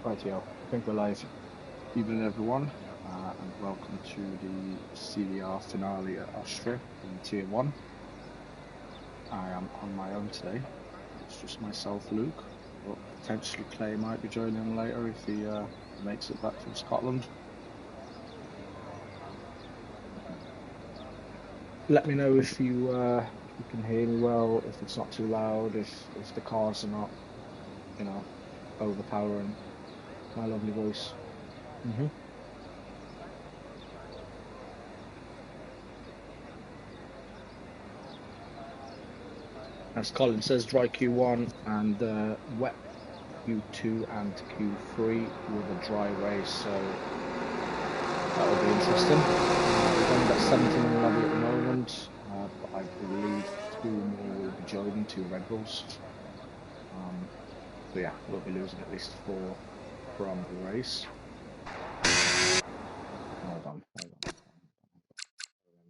Rightio, I think we're live. Evening everyone, and welcome to the CDR finale at Austria in Tier 1. I am on my own today. It's just myself, Luke, but potentially Clay might be joining him later if he makes it back from Scotland. Let me know if you can hear me well, if it's not too loud, if the cars are not, overpowering my lovely voice. As Colin says, dry Q1 and wet Q2 and Q3 with a dry race, so that will be interesting. We've only got 17 in the lobby at the moment, but I believe 2 more will be joining, 2 Red Bulls. So yeah, we'll be losing at least 4 from the race. Hold on. Remember,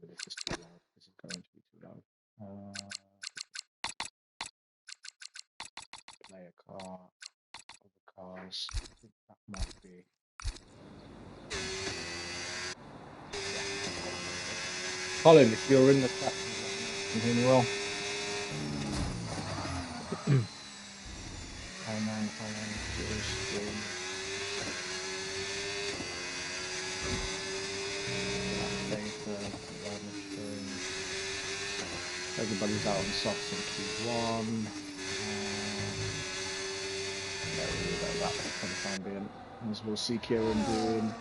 this is too loud. This is going to be too loud. Play a car, other cars. I think that might be. Colin, if you're in the chat, can you hear me well? Everybody's out on softs in Q1. That for the time being. As we'll see Kieran doing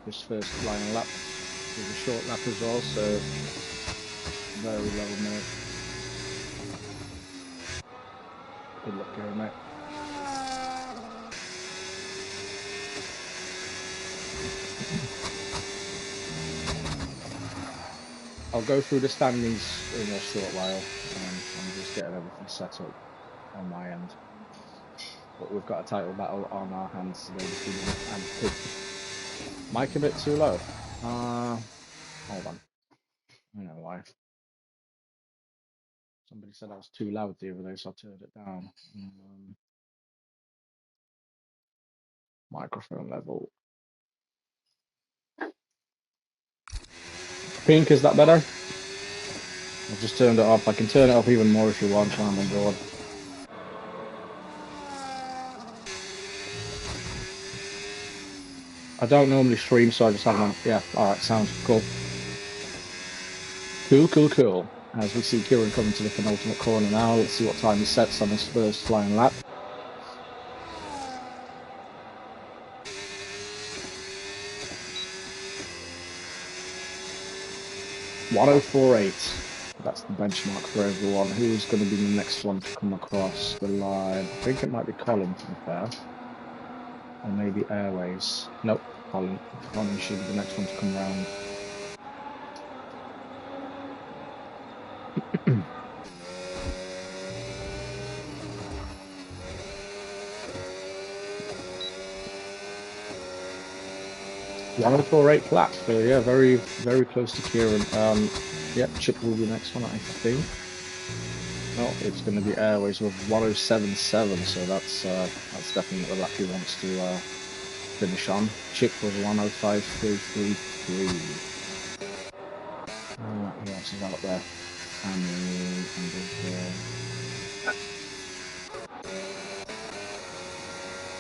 his first flying lap. With a short lap as well, so very low minute. Good luck, Kieran, mate. I'll go through the standings in a short while. I'm just getting everything set up on my end. But we've got a title battle on our hands today between him and Pig. Mic a bit too low. Hold on. I know why. Somebody said I was too loud the other day, so I turned it down. Microphone level. Pink, is that better? I've just turned it off. I can turn it up even more if you want when I'm on board. I don't normally stream, so I just have one. Yeah, alright, sounds cool. Cool. As we see Kieran coming to the penultimate corner now, let's see what time he sets on his first flying lap. .1048. That's the benchmark for everyone. Who's going to be the next one to come across the line? I think it might be Colin, to be fair. Or maybe Airways. Nope, Colin. Colin should be the next one to come round. .1048 flat. So yeah, very, very close to Kieran. Yep, Chip will be the next one, I think. No, it's going to be Airways with 1077. So that's definitely the lap he wants to finish on. Chip was 105333. Who else is out there?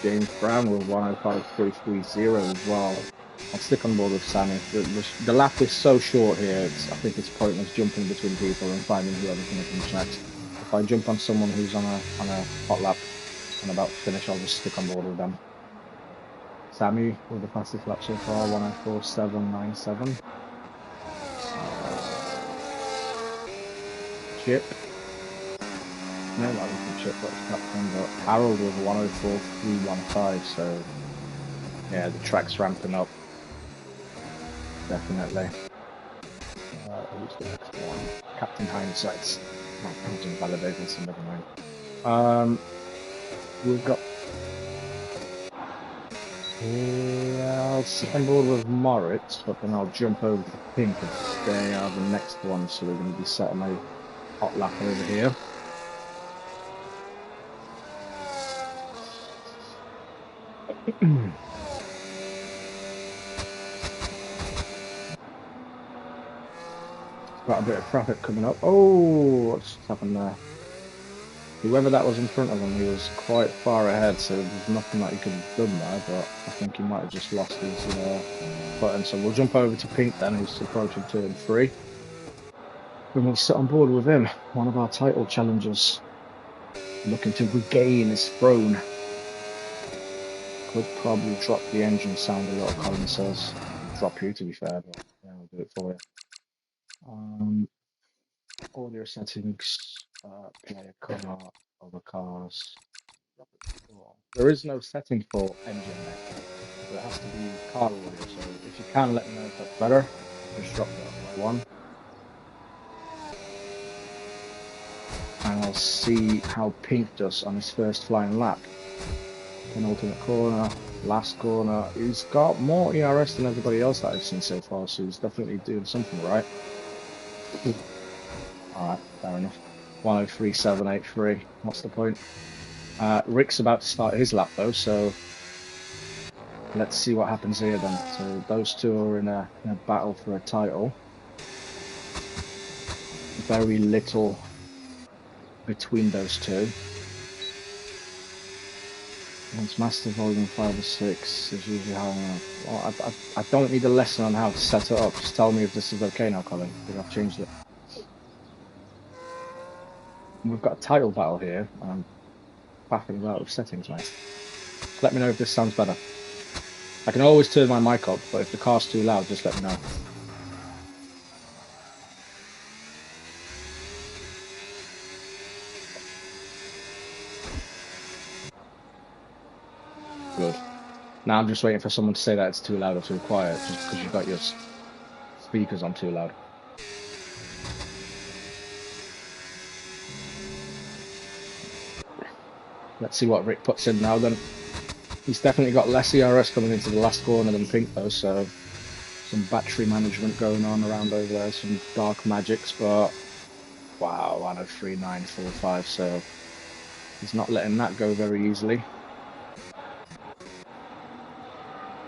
James Brown with 105330 as well. I'll stick on board with Sammy. The lap is so short here, I think it's pointless jumping between people and finding whoever's going to finish next. If I jump on someone who's on a hot lap and about to finish, I'll just stick on board with them. Sammy with the fastest lap so far, 104797. Chip. No, that wasn't Chip, that was Captain, but Harold with 104315, so yeah, the track's ramping up. Definitely. Who's the next one? Captain Hindsight. Captain Validated, so never mind. We've got. Yeah, I'll sit on board with Moritz, but then I'll jump over to Pink if they are the next one, so we're going to be setting a hot lap over here. Got a bit of traffic coming up. Oh, what's happened there? Whoever that was in front of him, he was quite far ahead, so there's nothing that he could have done there, but I think he might have just lost his button. So we'll jump over to Pink then, who's approaching turn 3. And we'll sit on board with him, one of our title challengers, looking to regain his throne. Could probably drop the engine sound a little, Colin says. Drop you, to be fair, but yeah, I'll do it for you. Audio settings, play a car, other cars. There is no setting for engine mech, so it has to be car audio. So if you can let me know if that's better, just drop that one. And I'll see how Pink does on his first flying lap. Penultimate corner, last corner. He's got more ERS than everybody else that I've seen so far, so he's definitely doing something right. Alright, fair enough. 103.783. What's the point? Rick's about to start his lap though, so let's see what happens here then. So those two are in a battle for a title. Very little between those two. Once master volume 5 or 6 is usually how I don't need a lesson on how to set it up. Just tell me if this is okay now, Colin, because I've changed it. We've got a title battle here, and I'm faffing about with settings, mate. Just let me know if this sounds better. I can always turn my mic up, but if the car's too loud, just let me know. Good. Now I'm just waiting for someone to say that it's too loud or too quiet, just because you've got your speakers on too loud. Let's see what Rick puts in now then. He's definitely got less ERS coming into the last corner than Pink though, so some battery management going on around over there, some dark magics, but wow, 103.945, so he's not letting that go very easily.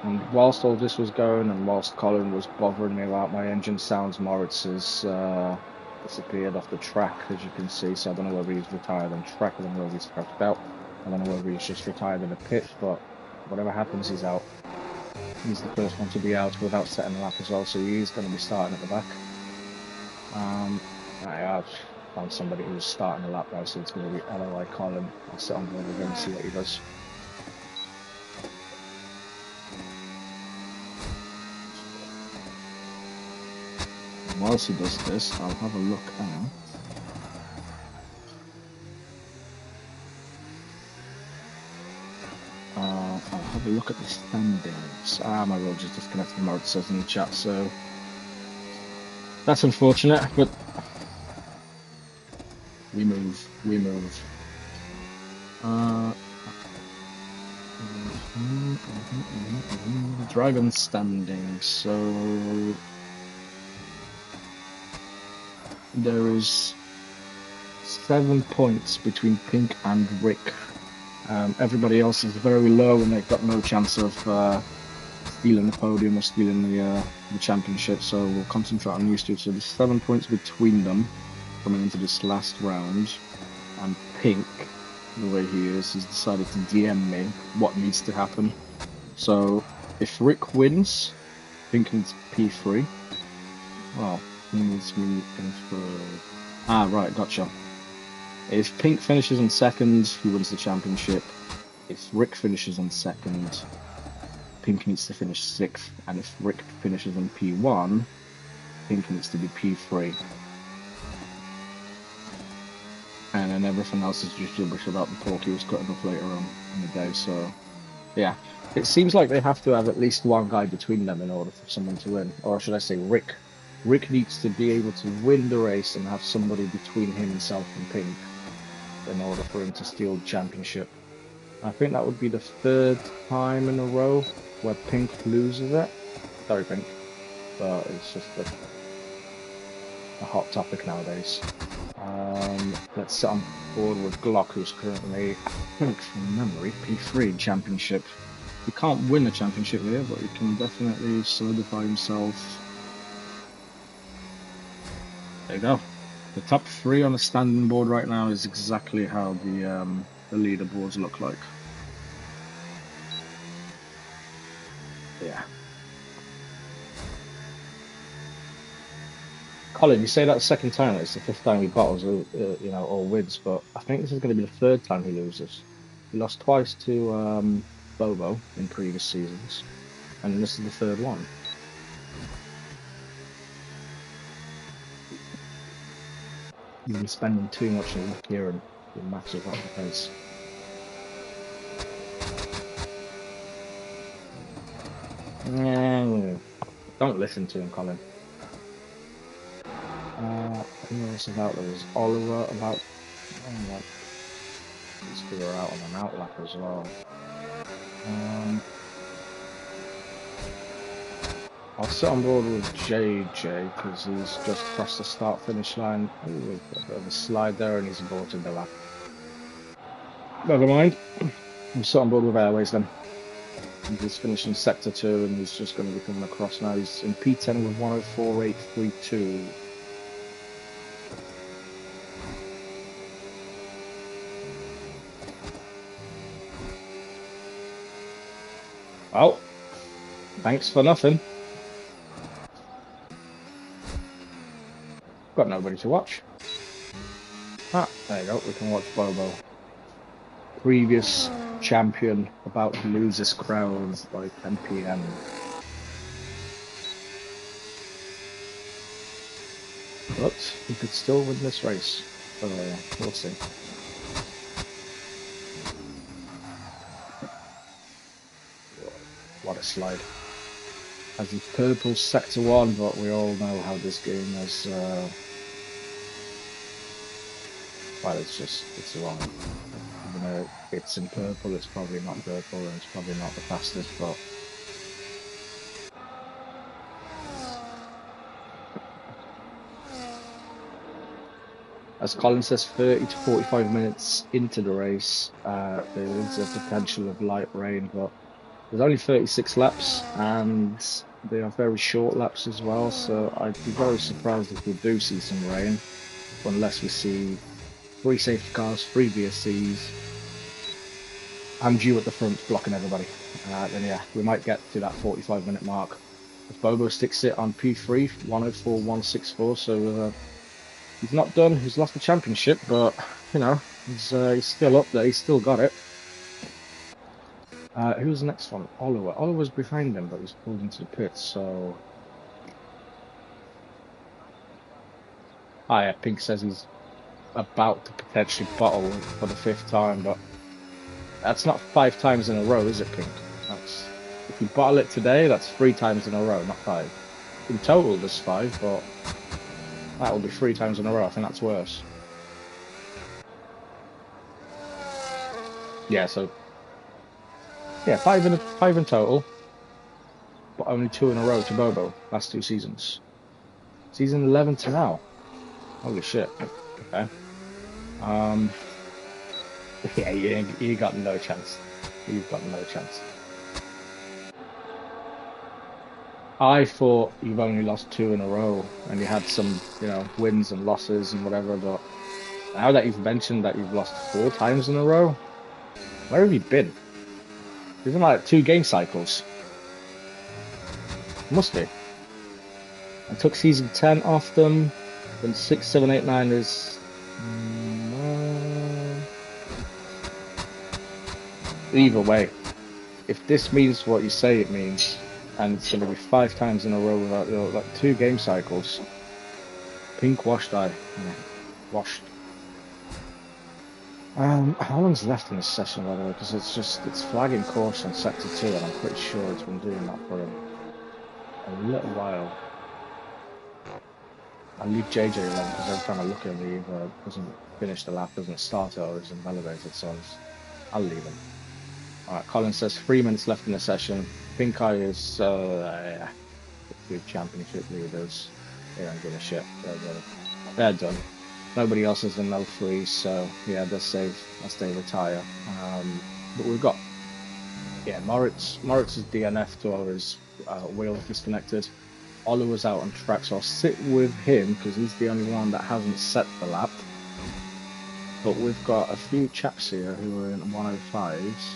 And whilst all this was going, and whilst Colin was bothering me about my engine sounds, Moritz has disappeared off the track, as you can see, so I don't know whether he's retired on track, I don't know whether he's scratched out, I don't know whether he's just retired in the pit, but whatever happens, he's out. He's the first one to be out without setting a lap as well, so he's going to be starting at the back. I've found somebody who's starting a lap now, so it's going to be LOI Colin. I'll sit on board with him and see what he does. Whilst he does this, I'll have a look at... I'll have a look at the standings. My road just disconnected, Moritz says in the chat, so that's unfortunate, but we move. Dragon standings, so there is 7 points between Pink and Rick. Everybody else is very low and they've got no chance of stealing the podium or stealing the championship, so we'll concentrate on these two. So there's 7 points between them coming into this last round, and Pink, the way he is, he's decided to DM me what needs to happen. So if Rick wins, Pink needs P3. Well, he needs me in third. Right, gotcha. If Pink finishes in second, he wins the championship. If Rick finishes in second, Pink needs to finish 6th. And if Rick finishes in P1, Pink needs to be P3. And then everything else is just gibberish about the pork he was cutting off later on in the day. So, yeah. It seems like they have to have at least one guy between them in order for someone to win. Or should I say Rick. Rick needs to be able to win the race and have somebody between himself and Pink in order for him to steal the championship. I think that would be the 3rd time in a row where Pink loses it. Sorry, Pink, but it's just a hot topic nowadays. Let's sit on board with Glock, who's currently, I think from memory, P3 championship. He can't win a championship here, but he can definitely solidify himself. There you go. The top 3 on the standing board right now is exactly how the leaderboards look like. Yeah. Colin, you say that the second time, it's the 5th time he battles, you know, or wins, but I think this is going to be the 3rd time he loses. He lost twice to Bobo in previous seasons, and this is the 3rd one. You've been spending too much luck here and your matches off the pace. Don't listen to him, Colin. Who else about? There was Oliver about. Let's figure out on an outlap as well. I'll sit on board with JJ because he's just crossed the start-finish line. Ooh, a bit of a slide there and he's aborted the lap. Never mind. I'll sit on board with Airways then. He's finishing sector 2 and he's just going to be coming across now. He's in P10 with 104.832. Well, thanks for nothing. Got nobody to watch. Ah, there you go. We can watch Bobo. Previous champion about to lose his crown by 10 PM. But he could still win this race. So we'll see. What a slide. As his purple sector 1, but we all know how this game is. Well, it's wrong. Even though it's in purple, it's probably not purple, and it's probably not the fastest, but. As Colin says, 30 to 45 minutes into the race, there is a potential of light rain, but there's only 36 laps, and they are very short laps as well, so I'd be very surprised if we do see some rain, unless we see 3 safety cars, 3 VSCs, and you at the front blocking everybody. Then yeah, we might get to that 45-minute mark. If Bobo sticks it on P3, 104.164, so he's not done. He's lost the championship, but you know he's still up there. He's still got it. Who's the next one? Oliver. Oliver's behind him, but he's pulled into the pits. So, yeah, Pink says he's about to potentially bottle for the 5th time, but that's not 5 times in a row, is it, Pink? That's if you bottle it today, that's 3 times in a row, not 5. In total, there's 5, but that will be 3 times in a row. I think that's worse. Yeah, so yeah, 5 in total, but only 2 in a row to Bobo. Last 2 seasons. Season 11 to now. Holy shit. Okay. Yeah, you got no chance. You've got no chance. I thought you've only lost 2 in a row, and you had some, you know, wins and losses and whatever, but now that you've mentioned that you've lost 4 times in a row, where have you been? Isn't that like 2 game cycles? Must be. I took season 10 off them, then 6, 7, 8, 9 is... Either way, if this means what you say it means, and it's going to be 5 times in a row without, you know, like 2 game cycles. Pink washed eye. Yeah, washed. How long's left in this session, by the way? Because it's flagging course on sector 2, and I'm pretty sure it's been doing that for a little while. I'll leave JJ alone because every time I look at him, he either doesn't finish the lap, doesn't start it, or is invalidated, so I'll leave him. Alright, Colin says 3 minutes left in the session. Pink Eye is, yeah, good championship leaders. They don't give a shit. They're done. Nobody else is in no 3, so yeah, they're safe as they retire. But we've got Yeah, Moritz's DNF to his wheel disconnected. Ola was out on track, so I'll sit with him because he's the only one that hasn't set the lap. But we've got a few chaps here who are in 105s,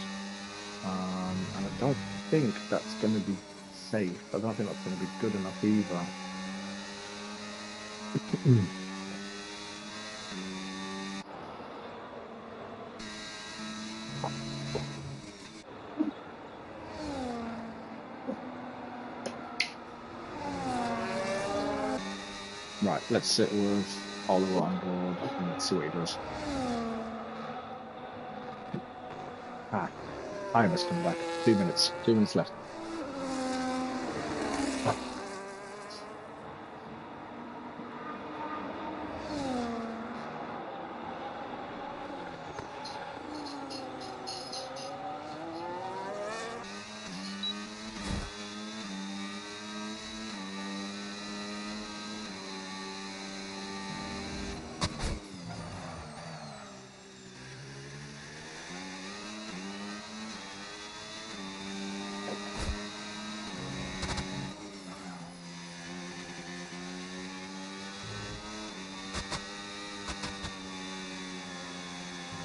and I don't think that's going to be safe. I don't think that's going to be good enough either. Right, let's sit with Oliver on board and let's see what he does. Ah, timer's come back. 2 minutes. 2 minutes left.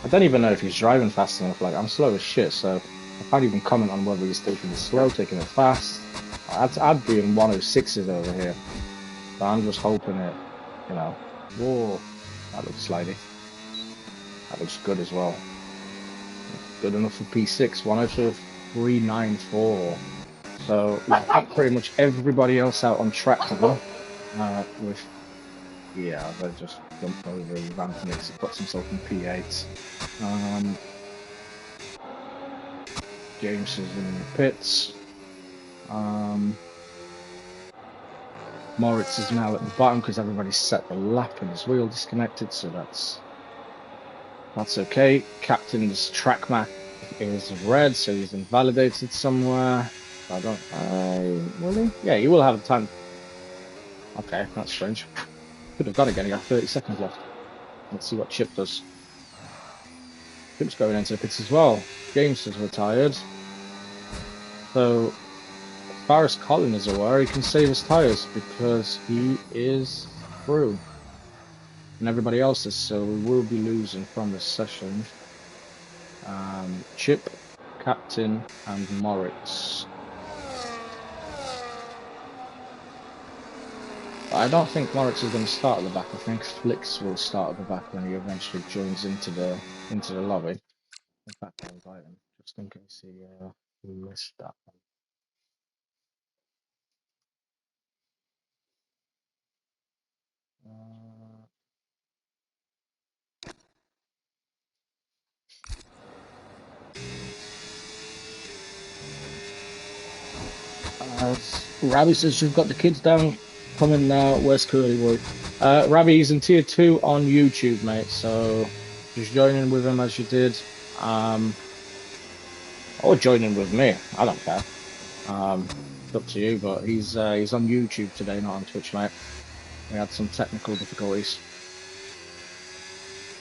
I don't even know if he's driving fast enough. Like, I'm slow as shit, so I can't even comment on whether he's taking it slow, taking it fast. I'd be in 106s over here. But I'm just hoping it, you know. Whoa, that looks slidey. That looks good as well. Good enough for P6, 102.394. So we've got pretty much everybody else out on track cover. With Yeah, they just jumped over with Anthony to put himself in P8. James is in the pits. Moritz is now at the bottom because everybody's set the lap and his wheel disconnected, so that's okay. Captain's track map is red, so he's invalidated somewhere. Will he? Yeah, he will have time. Okay, that's strange. Could have got it again. He got 30 seconds left. Let's see what Chip does. Chip's going into the pits as well. James has retired. So, as far as Colin is aware, he can save his tyres because he is through. And everybody else is, so we will be losing from this session. Chip, Captain, and Moritz. I don't think Moritz is going to start at the back. I think Flicks will start at the back when he eventually joins into the lobby. In fact, I'll invite him just in case he missed that one. Ravi says you've got the kids down. Coming now. Where's Curly Boy? Ravi's in tier 2 on YouTube, mate. So just join in with him as you did. Or join in with me. I don't care. It's up to you, but he's on YouTube today, not on Twitch, mate. We had some technical difficulties.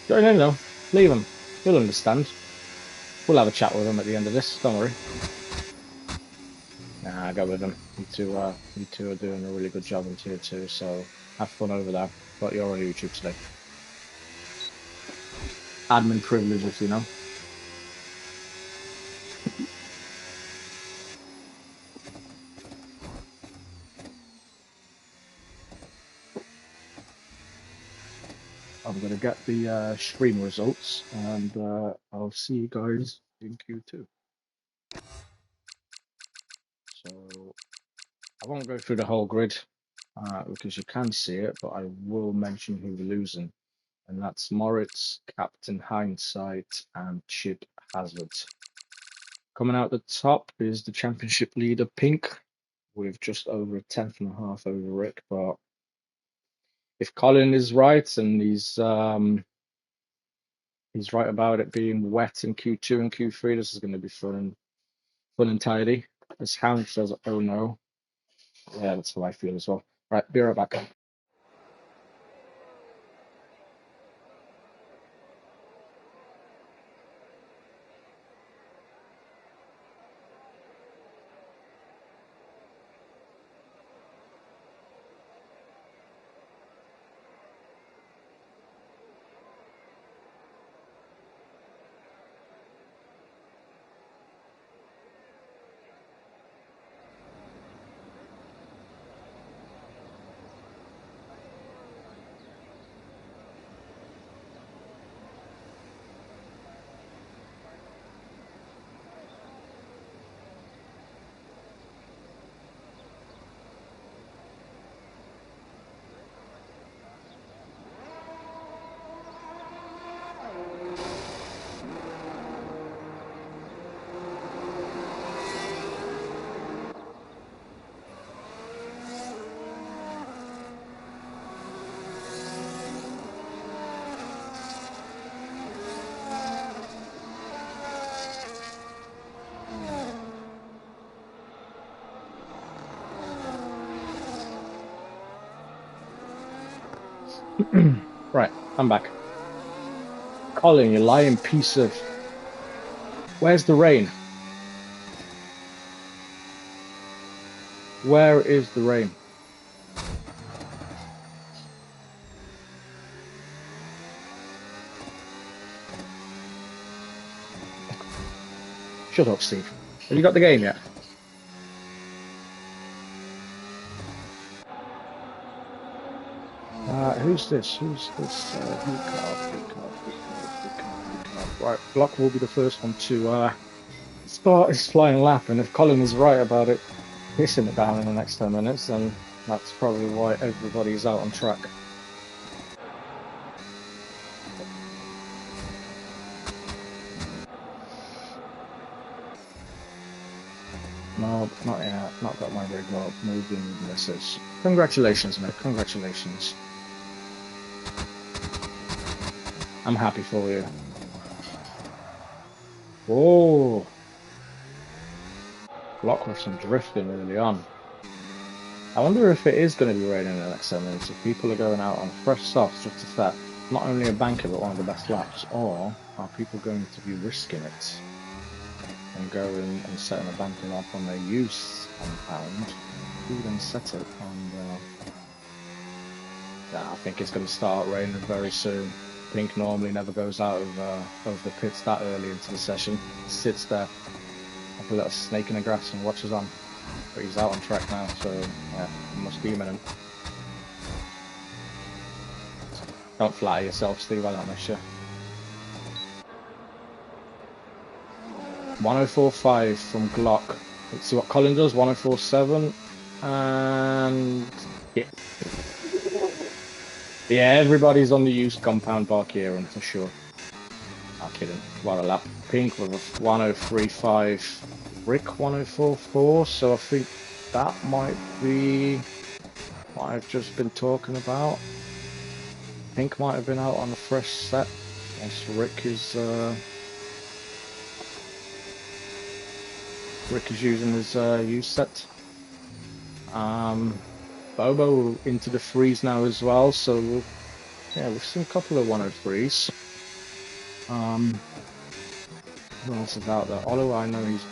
Join in though. Leave him. He'll understand. We'll have a chat with him at the end of this. Don't worry. Nah, go with them. You two are doing a really good job in tier 2, so have fun over there. But you're on YouTube today. Admin privileges, you know. I'm gonna get the stream results, and I'll see you guys in Q2. So I won't go through the whole grid because you can see it, but I will mention who we're losing, and that's Moritz, Captain Hindsight, and Chip Hazard. Coming out the top is the championship leader, Pink, with just over a tenth and a half over Rick. But if Colin is right and he's right about it being wet in Q2 and Q3, this is going to be fun and tidy. As Hound says, oh no. Yeah, that's how I feel as well. Right, be right back. Right, I'm back. Colin, you lying piece of... Where's the rain? Where is the rain? Shut up, Steve. Have you got the game yet? Who's this? Who's this? Right, Block will be the first one to start his flying lap, and if Colin is right about it pissing it down in the next 10 minutes, then that's probably why everybody's out on track. No, not yet. Not got my rig up. Moving misses. Congratulations, mate. Congratulations. I'm happy for you. Whoa! Block with some drifting early on. I wonder if it is going to be raining in the next 7 minutes. If people are going out on fresh softs just to set not only a banker but one of the best laps, or are people going to be risking it and going and setting a banker up on their use compound, who then set it on I think it's going to start raining very soon. Pink normally never goes out of the pits that early into the session. Sits there like a little snake in the grass and watches on. But he's out on track now, so yeah, it must be imminent. Don't flatter yourself, Steve, I don't miss you. 104.5 from Glock. Let's see what Colin does. 104.7 and yeah. Yeah, everybody's on the used compound bar here, and for sure. Not kidding. What a lap. Pink with a 103.5. Rick 104.4, so I think that might be what I've just been talking about. Pink might have been out on a fresh set. Yes, Rick is using his used set. Bobo into the freeze now as well, so yeah, we've seen a couple of 103s. Who else is out there? Oliver, I know he's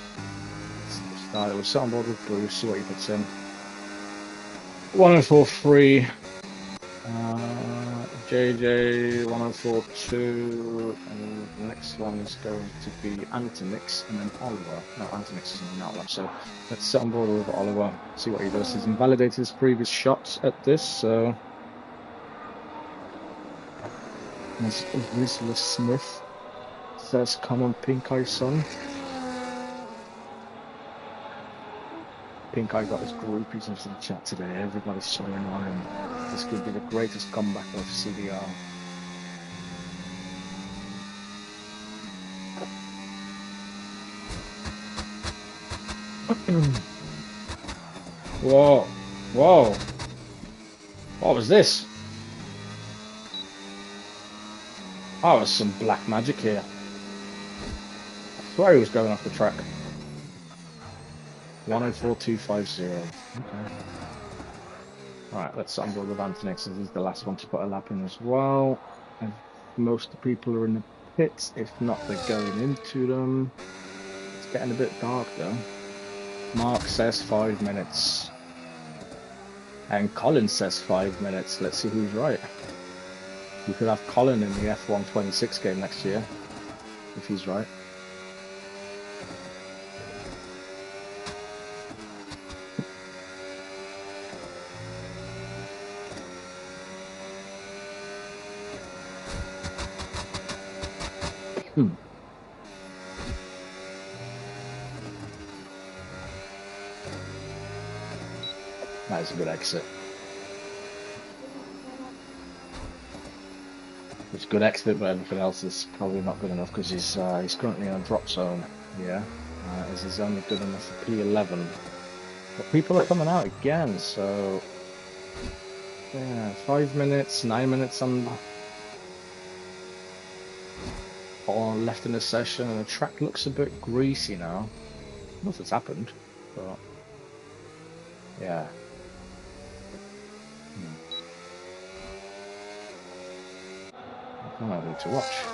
started. We'll sit on board with Bruce, see what he puts in. 104.3. JJ 104.2, and the next one is going to be Antonix, and then Oliver. No, Antonix is in the outlet, so let's sit on board with Oliver, see what he does. He's invalidated his previous shots at this, so. Rizla Smith says, "Come on, Pink Eye son." Pink Eye got his groupies into the chat today. Everybody's showing on him. This could be the greatest comeback of CDR. Whoa, whoa! What was this? Oh, there's some black magic here. I swear he was going off the track. 104.250. Okay. Alright, let's unboard with Antonix. This is the last one to put a lap in as well. And most of the people are in the pits. If not, they're going into them. It's getting a bit dark though. Mark says 5 minutes. And Colin says 5 minutes. Let's see who's right. We could have Colin in the F1 26 game next year, if he's right. That is a good exit. It's a good exit, but everything else is probably not good enough because he's currently in a drop zone. Yeah, this is only good enough for P11. But people are coming out again, so yeah, 5 minutes, 9 minutes on all left in the session, and the track looks a bit greasy now. I don't know if it's happened, but yeah. I don't need to watch.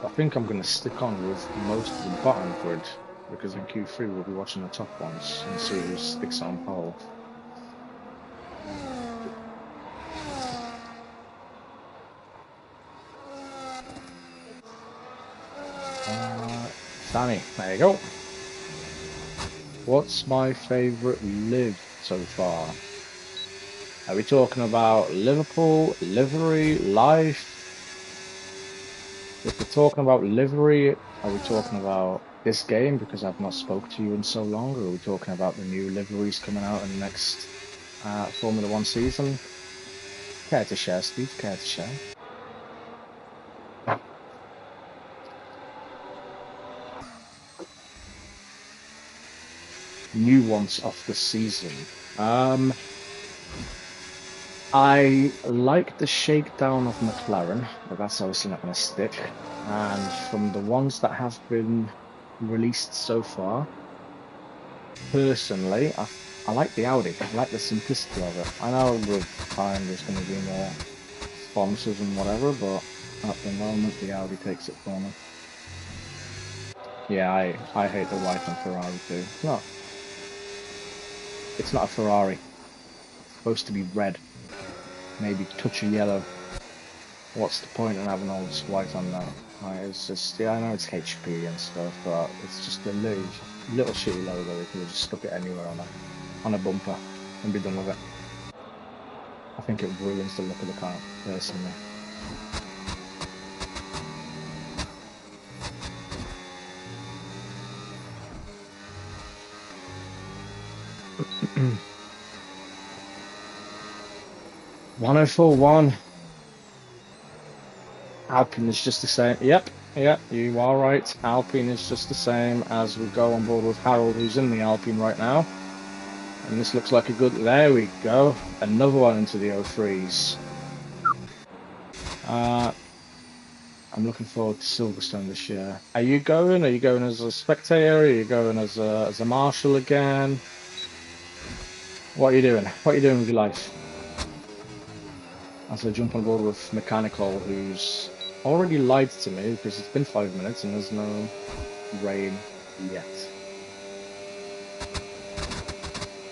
I think I'm going to stick on with most of the bottom grid, because in Q3 we'll be watching the top ones and see who sticks on pole. Sammy, there you go. What's my favourite live so far? Are we talking about Liverpool, livery, life? If we're talking about livery, are we talking about this game because I've not spoke to you in so long? Or are we talking about the new liveries coming out in the next Formula One season? Care to share, Steve? Care to share? New ones of the season. I like the shakedown of McLaren, but that's obviously not going to stick. And from the ones that have been released so far, personally, I like the Audi. I like the simplicity of it. I know with time there's going to be more sponsors and whatever, but at the moment the Audi takes it for me. Yeah, I hate the white on Ferrari too. It's not a Ferrari. It's supposed to be red, maybe touch of yellow. What's the point in having all this white on there? It's just, yeah, I know it's HP and stuff, but it's just a little shitty logo. They could have just stuck it anywhere on a bumper and be done with it. I think it ruins the look of the car, personally. Mm. 1041. Alpine is just the same. Yep, you are right. Alpine is just the same as we go on board with Harold, who's in the Alpine right now. And this looks like a good... There we go. Another one into the 03s. I'm looking forward to Silverstone this year. Are you going? Are you going as a spectator? Are you going as a marshal again? What are you doing? What are you doing with your life? As I jump on board with Mechanical, who's already lied to me because it's been 5 minutes and there's no rain yet.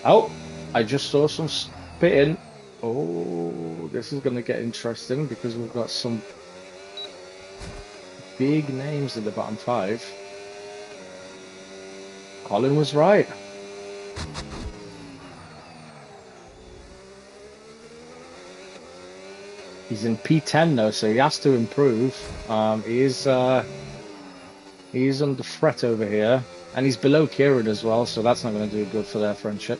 Oh, I just saw some spitting. Oh, this is going to get interesting because we've got some big names in the bottom 5. Colin was right. He's in P10 though, so he has to improve. He is under threat over here, and he's below Kieran as well, so that's not going to do good for their friendship.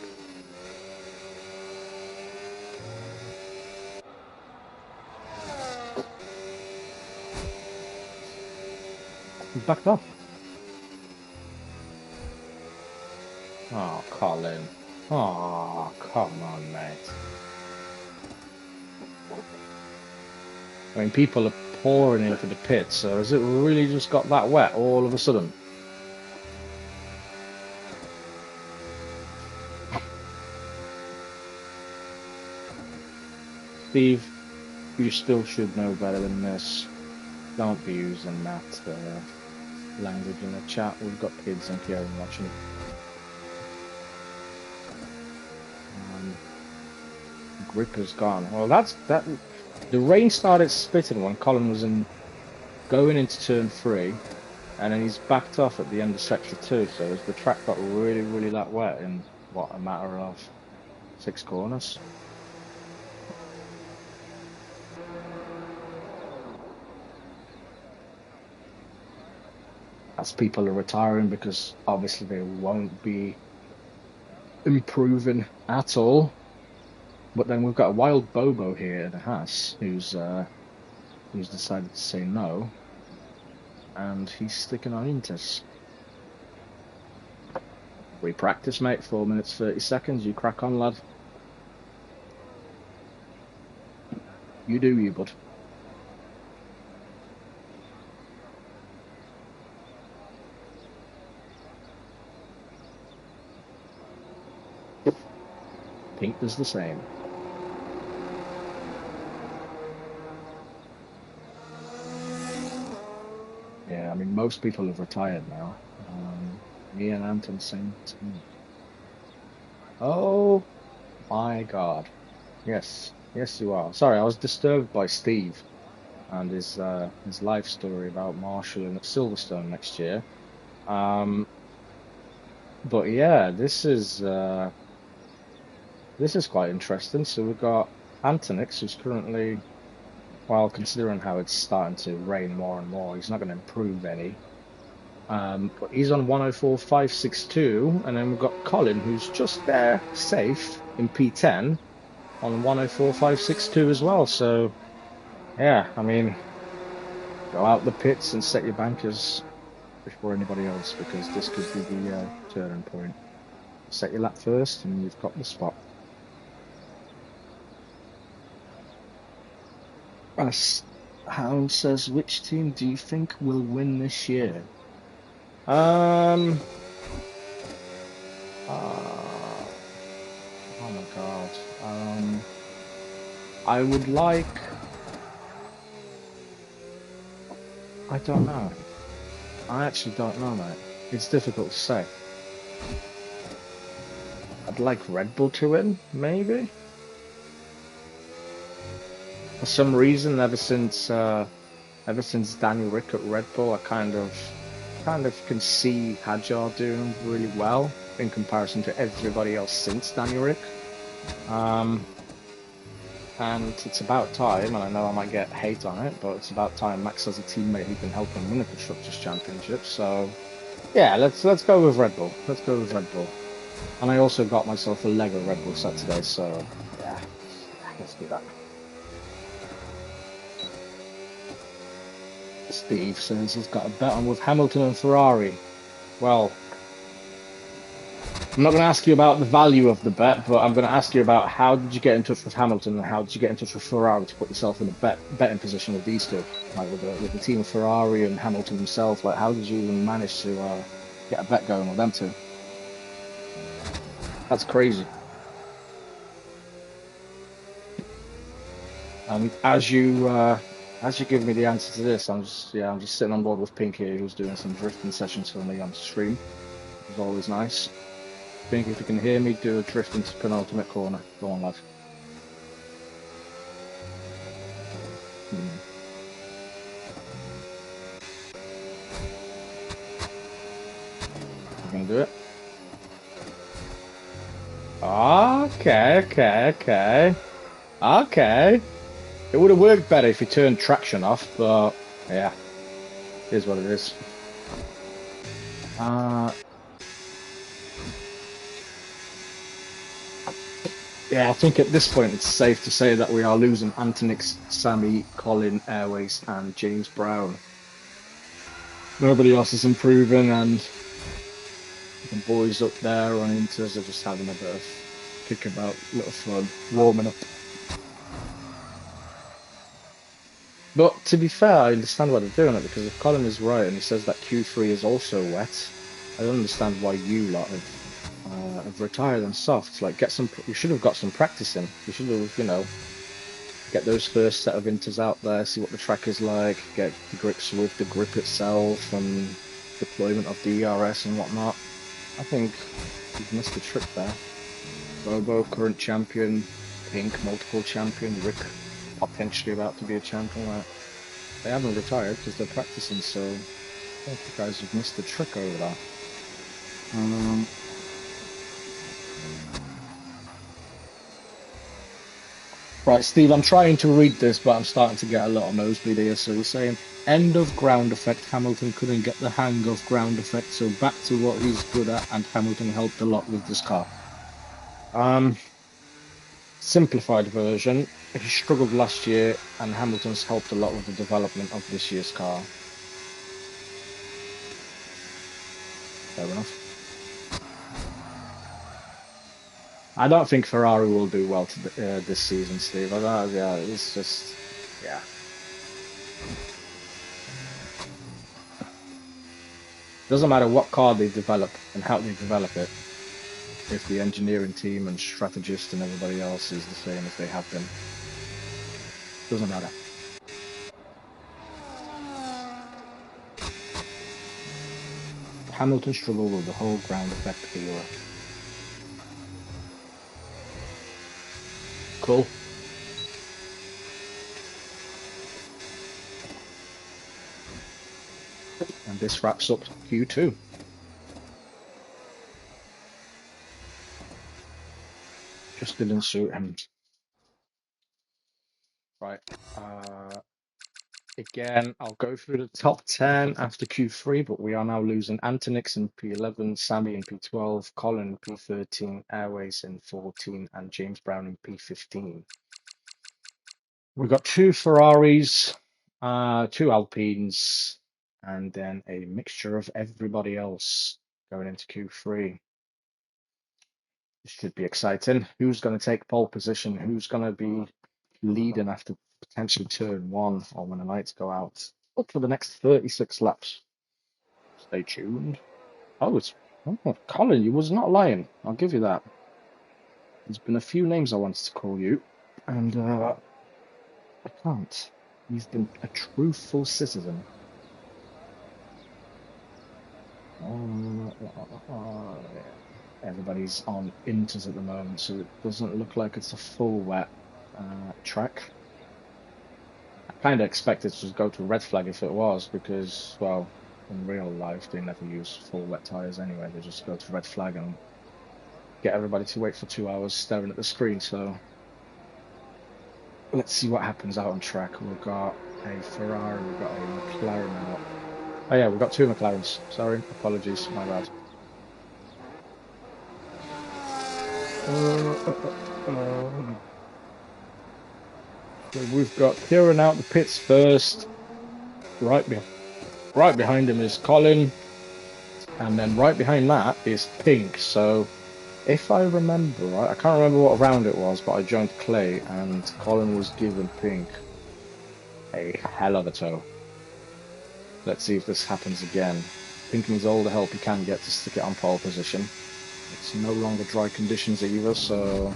He's backed off. Oh, Colin. Oh, come on, mate. I mean, people are pouring into the pit, so has it really just got that wet all of a sudden? Steve, you still should know better than this. Don't be using that language in the chat. We've got kids and Kieran watching. Grip has gone. Well, that. The rain started spitting when Colin was going into turn 3, and then he's backed off at the end of sector 2. So the track got really, really that wet in what, a matter of 6 corners. As people are retiring because obviously they won't be improving at all. But then we've got a wild Bobo here in the Haas who's decided to say no, and he's sticking on Intes. We practice, mate. 4 minutes 30 seconds. You crack on, lad. You do you, bud. Pink does the same. Yeah, I mean, most people have retired now. Me and Anton same team. Oh my God. Yes, yes, you are. Sorry, I was disturbed by Steve and his life story about marshalling at Silverstone next year. Um, but yeah, this is quite interesting. So we've got Antonix, who's currently, well, considering how it's starting to rain more and more, he's not going to improve any. But he's on 104.562, and then we've got Colin, who's just there, safe in P10 on 104.562 as well. So yeah, I mean, go out the pits and set your bankers before anybody else because this could be the turning point. Set your lap first, and you've got the spot. As Hound says, which team do you think will win this year? Um, uh, oh my God. I would like. I don't know. I actually don't know, mate. It's difficult to say. I'd like Red Bull to win, maybe. For some reason, ever since Daniel Rick at Red Bull, I kind of can see Hadjar doing really well in comparison to everybody else since Daniel Rick. And it's about time, and I know I might get hate on it, but it's about time Max has a teammate who can help him win the Constructors' Championship. So yeah, let's go with Red Bull. Let's go with Red Bull. And I also got myself a Lego Red Bull set today, so yeah, let's do that. Steve says he's got a bet on with Hamilton and Ferrari. Well, I'm not going to ask you about the value of the bet, but I'm going to ask you about how did you get in touch with Hamilton and how did you get in touch with Ferrari to put yourself in a betting position with these two, like with the team of Ferrari and Hamilton himself. Like, how did you even manage to get a bet going with them two? That's crazy. And as you give me the answer to this, I'm just sitting on board with Pink here, who's doing some drifting sessions for me on stream. It's always nice. Pink, if you can hear me, do a drift into penultimate corner. Go on, lad. You gonna do it? Okay. It would have worked better if you turned traction off, but yeah, here's what it is. Yeah, I think at this point it's safe to say that we are losing Antonix, Sammy, Colin, Airways, and James Brown. Nobody else is improving, and the boys up there on Inters are just having a bit of kickabout, little fun, warming up. But to be fair, I understand why they're doing it, because if Colin is right and he says that Q3 is also wet, I don't understand why you lot have retired on softs. Like, you should have got some practice in. You should have, get those first set of inters out there, see what the track is like, get the grips with the grip itself and deployment of DRS and whatnot. I think you've missed the trick there. Bobo, current champion, Pink, multiple champion, Rick, potentially about to be a champion. They haven't retired because they're practicing, so I think you guys have missed the trick over that. Right, Steve, I'm trying to read this, but I'm starting to get a little nosebleed here. So we're saying, end of ground effect. Hamilton couldn't get the hang of ground effect, so back to what he's good at, and Hamilton helped a lot with this car. Simplified version, he struggled last year, and Hamilton's helped a lot with the development of this year's car. Fair enough. I don't think Ferrari will do well this season, Steve. Yeah, it's just, yeah. Doesn't matter what car they develop and how they develop it, if the engineering team and strategist and everybody else is the same as they have been. Doesn't matter. Hamilton struggled with the whole ground effect era. Cool. And this wraps up Q2. Just didn't suit him. Right. Again, I'll go through the top 10 after Q3, but we are now losing Antonix in P11, Sammy in P12, Colin in P13, Airways in 14, and James Brown in P15. We've got 2 Ferraris, 2 Alpines, and then a mixture of everybody else going into Q3. This should be exciting. Who's going to take pole position? Who's going to be leading after potentially turn 1 or when the lights go out? Look for the next 36 laps. Stay tuned. Oh, Colin, you was not lying. I'll give you that. There's been a few names I wanted to call you, and I can't. You've been a truthful citizen. Everybody's on inters at the moment, so it doesn't look like it's a full wet track. I kind of expected to go to red flag if it was, because, well, in real life they never use full wet tires anyway. They just go to red flag and get everybody to wait for 2 hours staring at the screen. So let's see what happens out on track. We've got a Ferrari, we've got a McLaren out. Oh yeah, we've got 2 McLarens. Sorry, apologies, my bad. So we've got Kieran out the pits first. Right behind him is Colin, and then right behind that is Pink. So if I remember right, I can't remember what round it was, but I joined Clay, and Colin was giving Pink a hell of a tow. Let's see if this happens again. Pink needs all the help he can get to stick it on pole position. It's no longer dry conditions either, so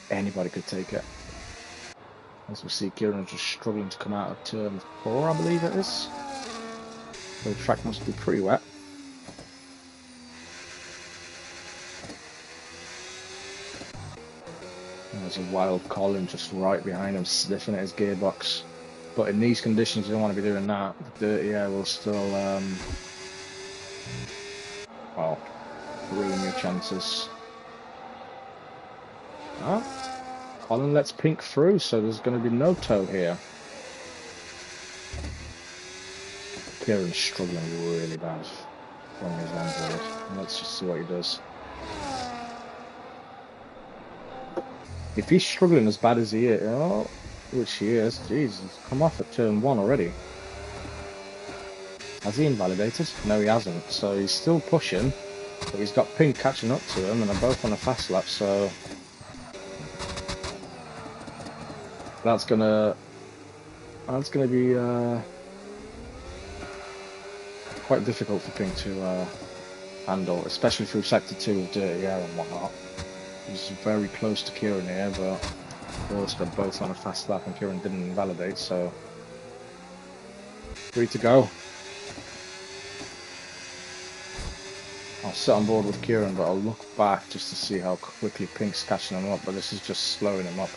anybody could take it. As we see, Kieran just struggling to come out of turn 4, I believe it is. The track must be pretty wet. And there's a wild Colin just right behind him, sniffing at his gearbox. But in these conditions, you don't want to be doing that. The dirty air will still, well, ruin your chances. Colin lets Pink through, so there's going to be no tow here. Kieran's struggling really bad when he's on board. Let's just see what he does. If he's struggling as bad as he is, which he is, Jesus, come off at turn 1 already. Has he invalidated? No, he hasn't. So he's still pushing, but he's got Pink catching up to him, and they're both on a fast lap, so that's gonna be quite difficult for Pink to handle, especially through sector 2 with dirty air and whatnot. He's very close to Kieran here, but of course they're both on a fast lap and Kieran didn't invalidate, so 3 to go. I'll sit on board with Kieran, but I'll look back just to see how quickly Pink's catching him up, but this is just slowing him up.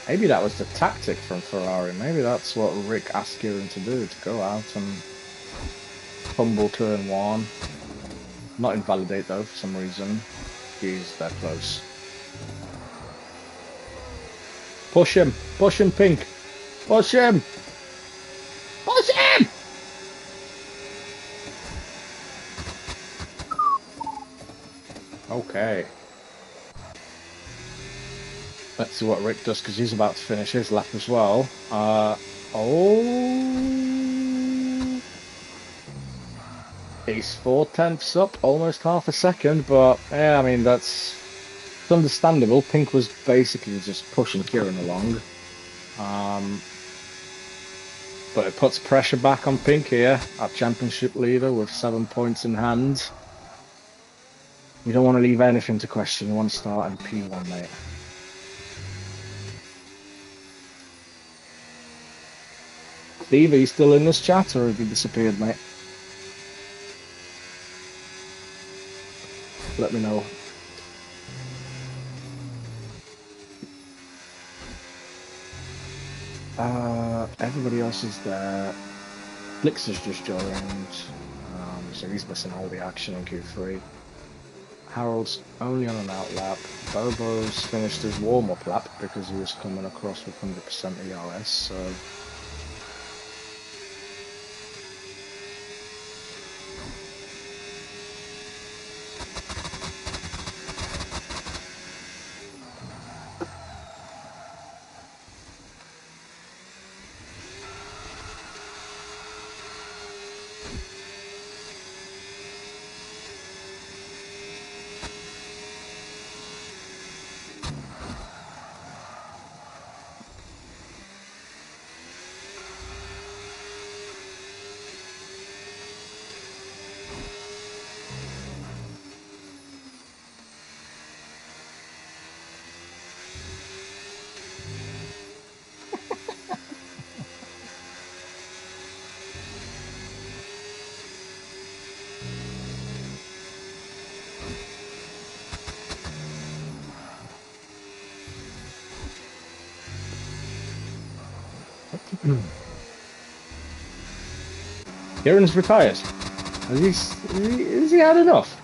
Maybe that was the tactic from Ferrari. Maybe that's what Rick asked Kieran to do, to go out and fumble turn 1. Not invalidate though, for some reason. Jeez, they're close. Push him! Push him, Pink! Push him! Push him! Okay. Let's see what Rick does, because he's about to finish his lap as well. He's 4/10 up, almost half a second, but yeah, I mean, it's understandable. Pink was basically just pushing Kieran along. But it puts pressure back on Pink here, our championship leader with 7 points in hand. You don't want to leave anything to question. You want to start in P1, mate. Steve, are you still in this chat or have you disappeared, mate? Let me know. Everybody else is there. Blix has just joined, so he's missing all the action in Q3. Harold's only on an out lap. Bobo's finished his warm-up lap because he was coming across with 100% ERS, so... Kieran's retired. Has he had enough?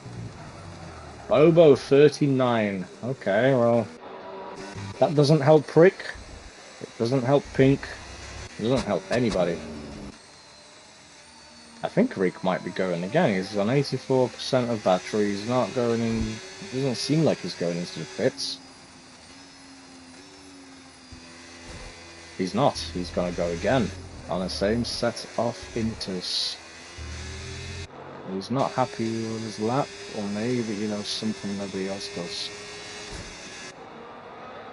Bobo 39. Okay, well, that doesn't help Prick. It doesn't help Pink. It doesn't help anybody. I think Rick might be going again. He's on 84% of battery. He's not going in. It doesn't seem like he's going into the pits. He's not. He's going to go again on the same set of inters. He's not happy with his lap, or maybe, you know, something nobody else does.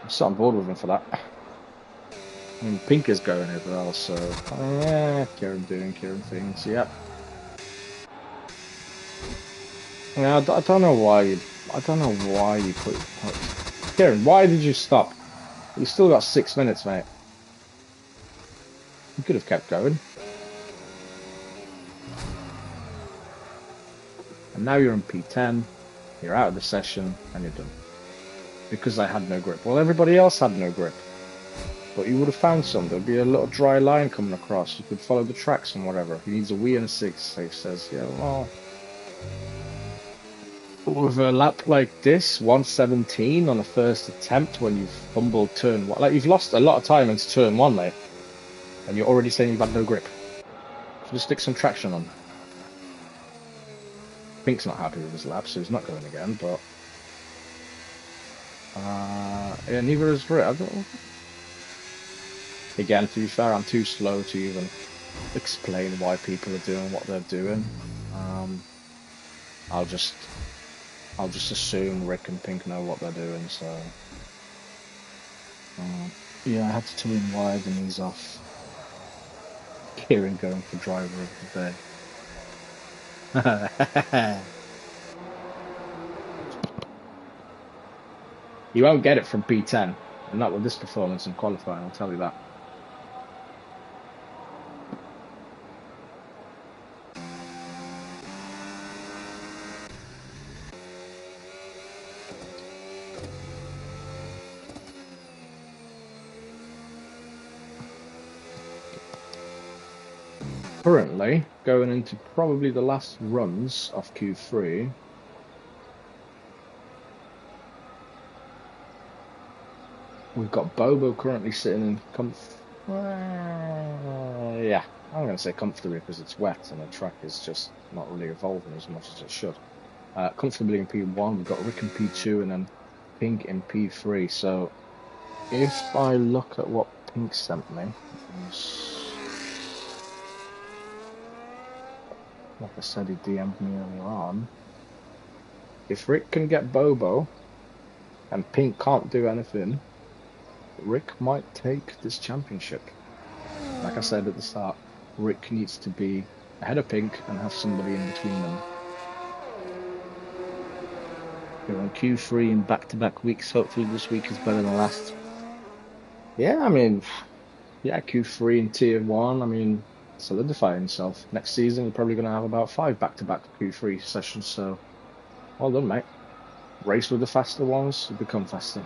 I'm so on board with him for that. I mean, Pink is going as well, so yeah, Kieran doing Kieran things. Yep. Yeah, I don't know why you. I don't know why you put. Kieran, why did you stop? You still got 6 minutes, mate. You could have kept going. And now you're in P10. You're out of the session, and you're done. Because I had no grip. Well, everybody else had no grip. But you would have found some. There'd be a little dry line coming across. You could follow the tracks and whatever. He needs a wee and a 6, Safe says. Yeah, well... With a lap like this, 117 on the first attempt when you've fumbled turn 1. Like, you've lost a lot of time into turn 1, mate. And you're already saying you've had no grip. So just stick some traction on. Pink's not happy with his lap, so he's not going again, but... yeah, neither is Rick. I don't... Again, to be fair, I'm too slow to even explain why people are doing what they're doing. I'll just assume Rick and Pink know what they're doing, so... yeah, I had to tune wide and he's off. Kieran going for driver of the day. You won't get it from P10, and not with this performance in qualifying, I'll tell you that. Currently, going into probably the last runs of Q3. We've got Bobo currently sitting in yeah, I'm going to say comfortably because it's wet and the track is just not really evolving as much as it should. Comfortably in P1, we've got Rick in P2 and then Pink in P3. So if I look at what Pink sent me, like I said, he DM'd me earlier on. If Rick can get Bobo and Pink can't do anything, Rick might take this championship. Like I said at the start, Rick needs to be ahead of Pink and have somebody in between them. We're on Q3 in back-to-back weeks. Hopefully this week is better than last. Yeah, I mean, Yeah, Q3 in Tier 1, I mean, solidifying himself. Next season, you're probably going to have about 5 back-to-back Q3 sessions, so well done, mate. Race with the faster ones, you become faster.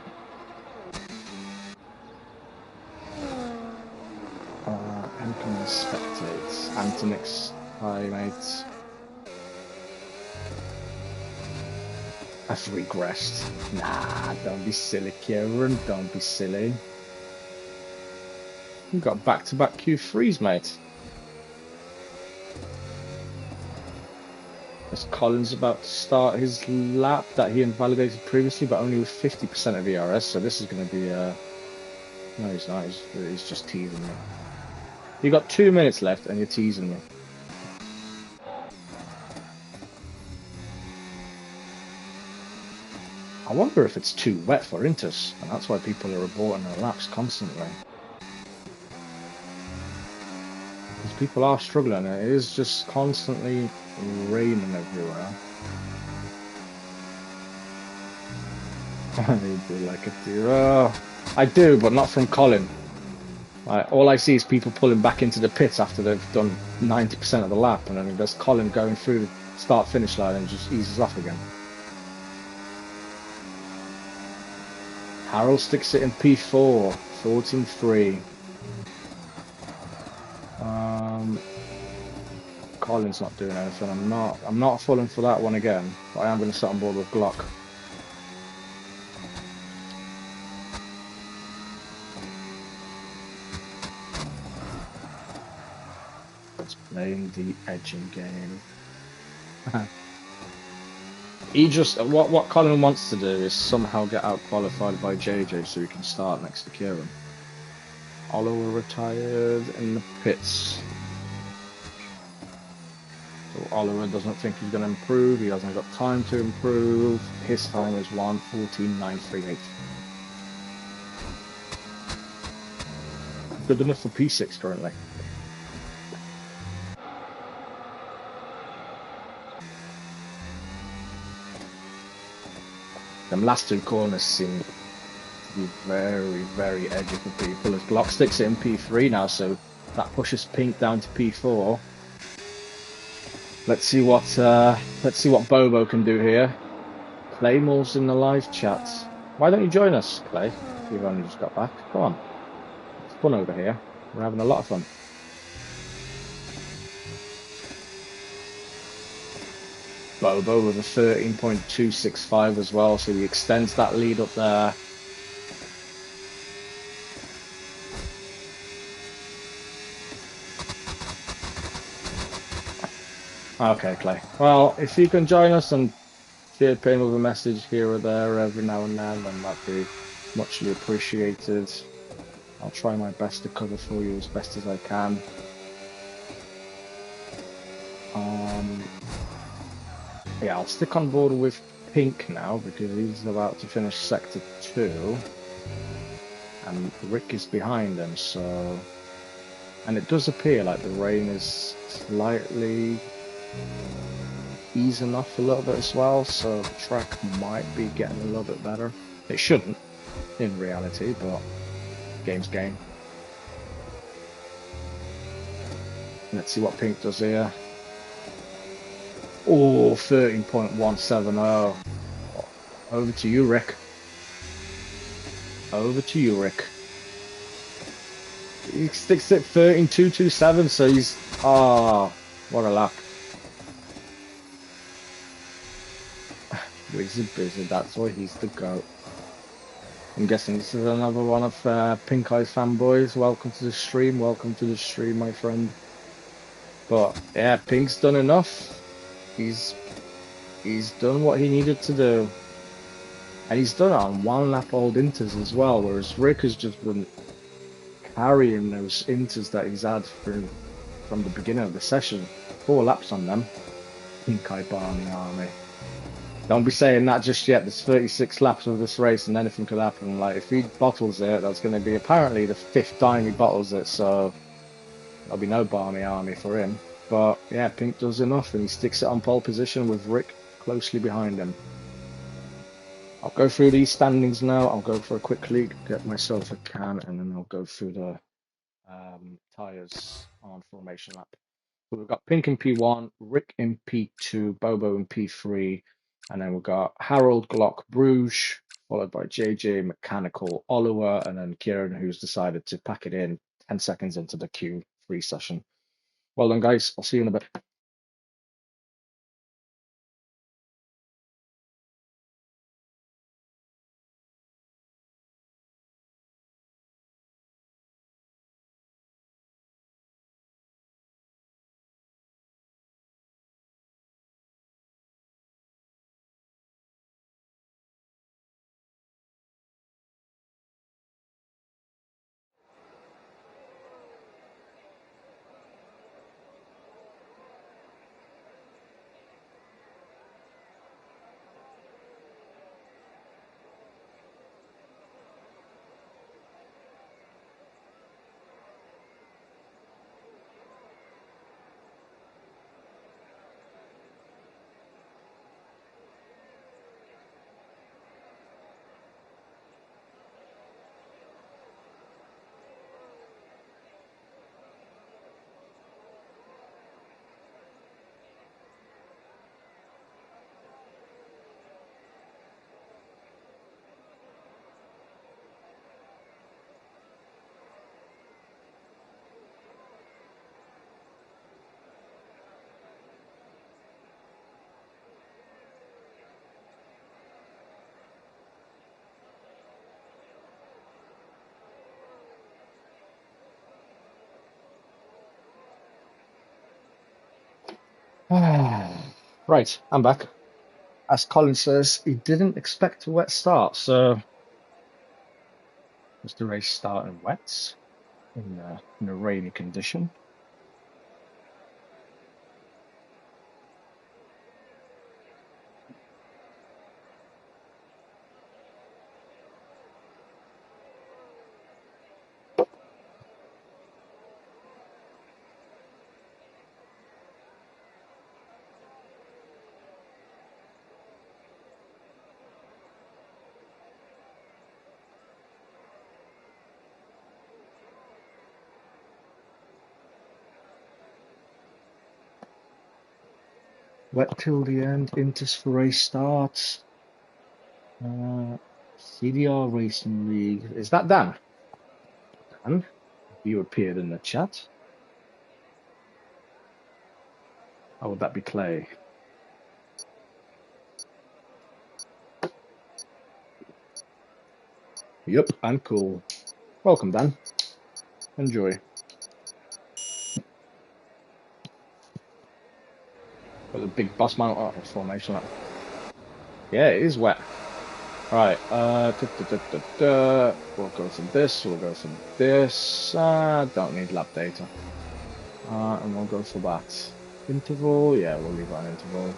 Incoming spectates. Antonix, hi, mate. I've regressed. Nah, don't be silly, Kieran. Don't be silly. We've got back-to-back Q3s, mate. As Colin's about to start his lap that he invalidated previously, but only with 50% of ERS, so this is going to be... No, he's not. He's just teasing me. You got 2 minutes left, and you're teasing me. I wonder if it's too wet for Inters, and that's why people are aborting their laps constantly. Because people are struggling, and it is just constantly raining everywhere. I do like it too. Oh, I do, but not from Colin. All I see is people pulling back into the pits after they've done 90% of the lap, and then there's Colin going through the start-finish line and just eases off again. Harold sticks it in P4, 14.3. Colin's not doing anything. I'm not falling for that one again, but I am going to sit on board with Glock. It's playing the edging game. He just what Colin wants to do is somehow get out qualified by JJ so he can start next to Kieran. Oliver retired in the pits. So Oliver doesn't think he's going to improve. He hasn't got time to improve. His time is 1:14.938. Good enough for P6 currently. Them last two corners seem to be very, very edgy for people. As Glock sticks it in P3 now, so that pushes Pink down to P4. Let's see what Bobo can do here. Claymore's in the live chat. Why don't you join us, Clay? You've only just got back. Come on. It's fun over here. We're having a lot of fun. Bobo with a 13.265 as well, so he extends that lead up there. Okay, Clay. Well, if you can join us and chip in with a message here or there every now and then, then that'd be muchly appreciated. I'll try my best to cover for you as best as I can. Yeah, I'll stick on board with Pink now because he's about to finish Sector 2. And Rick is behind him, so... And it does appear like the rain is slightly easing off a little bit as well, so the track might be getting a little bit better. It shouldn't, in reality, but game's game. Let's see what Pink does here. Oh, 13.170. Over to you, Rick. Over to you, Rick. He sticks it 13.227, so he's... Ah, what a lap. Wizard, that's why he's the GOAT. I'm guessing this is another one of Pink Eye's fanboys. Welcome to the stream, my friend. But yeah, Pink's done enough. He's done what he needed to do. And he's done it on one lap old inters as well, whereas Rick has just been carrying those inters that he's had from the beginning of the session. 4 laps on them. Pink Eye Barney Army. Don't be saying that just yet. There's 36 laps of this race and anything could happen. Like, if he bottles it, that's going to be apparently the 5th time he bottles it, so there'll be no Barney Army for him. But yeah, Pink does enough and he sticks it on pole position with Rick closely behind him. I'll go through these standings now. I'll go for a quick leak, get myself a can, and then I'll go through the tyres on formation lap. So we've got Pink in P1, Rick in P2, Bobo in P3, and then we've got Harold Glock Bruges, followed by JJ Mechanical Oliver, and then Kieran, who's decided to pack it in 10 seconds into the Q3 session. Well done, guys. I'll see you in a bit. Right, I'm back. As Colin says, he didn't expect a wet start, so was the race starting wet in a rainy condition? Wet till the end, Intus for race starts. CDR Racing League. Is that Dan? Dan, you appeared in the chat. Or would that be Clay? Yep, I'm cool. Welcome, Dan. Enjoy. Got the big bus mount formation up. Yeah, it is wet. Right, we'll go from this, we'll go from this. Don't need lap data. And we'll go for that. Interval, yeah, we'll leave that interval.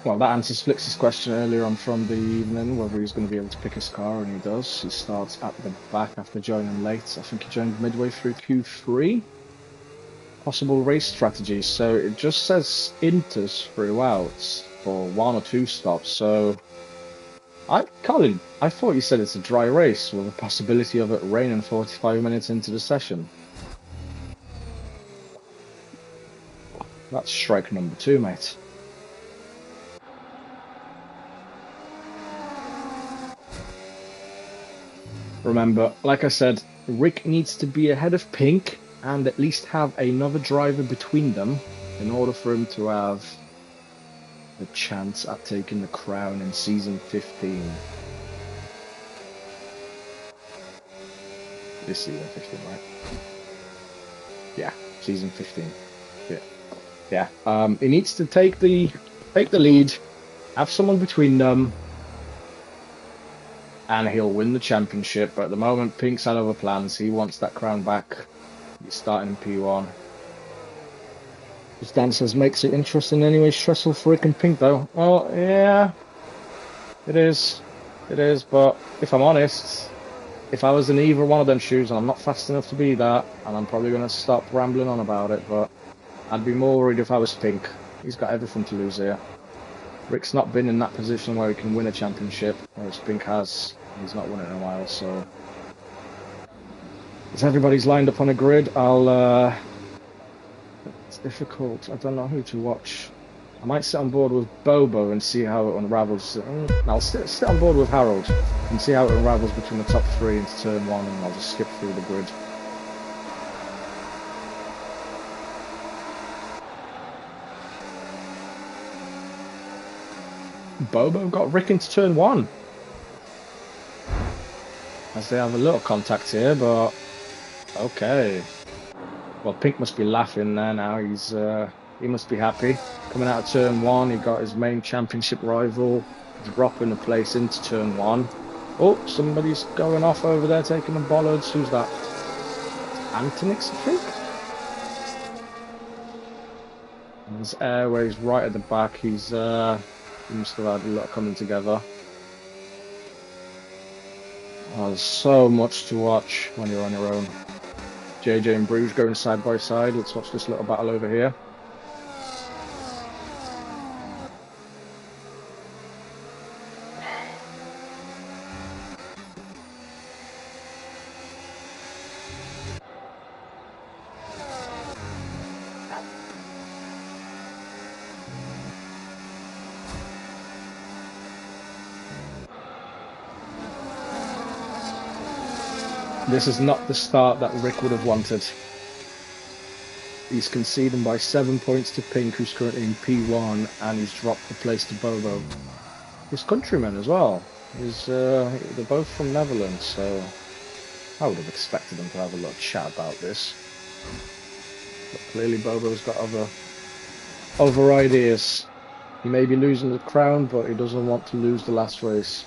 Well, that answers Flix's question earlier on from the evening, whether he's going to be able to pick his car, and he does. He starts at the back after joining late. I think he joined midway through Q3. Possible race strategies. So it just says Inters throughout for 1 or 2 stops. So, Colin, I thought you said it's a dry race with a possibility of it raining 45 minutes into the session. That's strike number 2, mate. Remember, like I said, Rick needs to be ahead of Pink and at least have another driver between them in order for him to have a chance at taking the crown in season 15. This season 15, right? Yeah, season 15. Yeah. He needs to take the lead, have someone between them, and he'll win the championship. But at the moment, Pink's had other plans. He wants that crown back. He's starting in P1. As Dan says, makes it interesting anyway. Stressful for Rick and Pink, though. Well, yeah, it is. It is, but if I'm honest, if I was in either one of them shoes, and I'm not fast enough to be that, and I'm probably going to stop rambling on about it, but I'd be more worried if I was Pink. He's got everything to lose here. Rick's not been in that position where he can win a championship, whereas Pink has. He's not won it in a while, so... As everybody's lined up on a grid, it's difficult. I don't know who to watch. I might sit on board with Bobo and see how it unravels. I'll sit on board with Harold and see how it unravels between the top three into turn one, and I'll just skip through the grid. Bobo got Rick into turn one. As they have a little contact here, but okay. Well, Pink must be laughing there now. He must be happy. Coming out of turn one, he got his main championship rival dropping a place into turn one. Oh, somebody's going off over there, taking the bollards. Who's that? Antonix, I think? And his airways right at the back. He must have had a lot coming together. Oh, there's so much to watch when you're on your own. JJ and Bruges going side by side. Let's watch this little battle over here. This is not the start that Rick would have wanted. He's conceding by 7 points to Pink, who's currently in P1, and he's dropped the place to Bobo. His countrymen as well. They're both from Netherlands, so I would have expected them to have a little chat about this. But clearly Bobo's got other ideas. He may be losing the crown, but he doesn't want to lose the last race.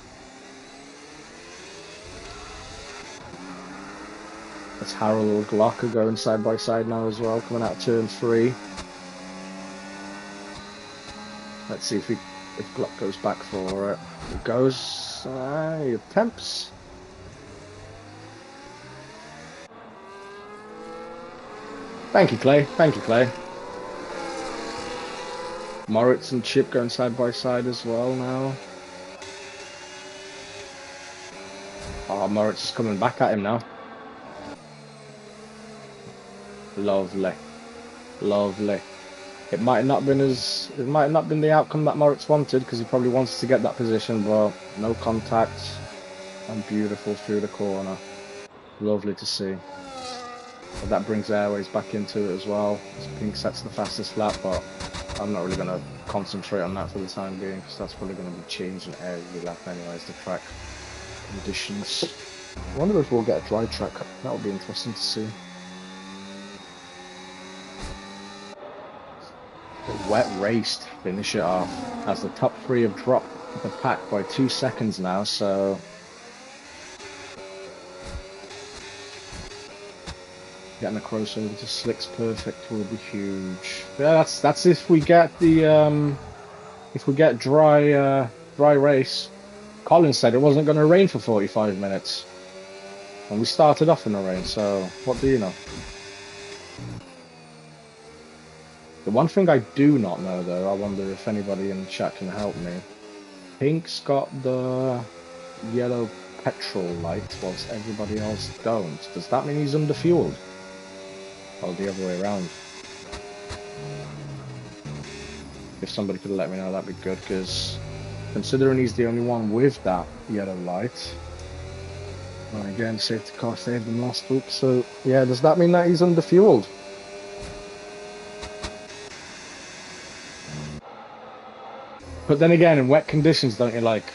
That's Harold Glocker going side by side now as well, coming out of turn 3. Let's see if Glock goes back for it. He goes, he attempts. Thank you, Clay. Thank you, Clay. Moritz and Chip going side by side as well now. Oh, Moritz is coming back at him now. Lovely, lovely. It might not been the outcome that Moritz wanted, because he probably wanted to get that position, but no contact and beautiful through the corner. Lovely to see. But that brings Airways back into it as well. Pink sets the fastest lap, but I'm not really going to concentrate on that for the time being, because that's probably going to be changing every lap anyways, the track conditions. I wonder if we'll get a dry track. That would be interesting to see. A wet race to finish it off, as the top 3 have dropped the pack by 2 seconds now, so getting a crossover to Slick's perfect will be huge. Yeah, that's if we get the dry race. Colin said it wasn't going to rain for 45 minutes, and we started off in the rain. So what do you know? The one thing I do not know, though, I wonder if anybody in the chat can help me. Pink's got the yellow petrol light, whilst everybody else don't. Does that mean he's underfueled? Or the other way around? If somebody could let me know, that'd be good, because considering he's the only one with that yellow light, and again, safety car saved him last week, so yeah, does that mean that he's underfueled? But then again, in wet conditions, don't you get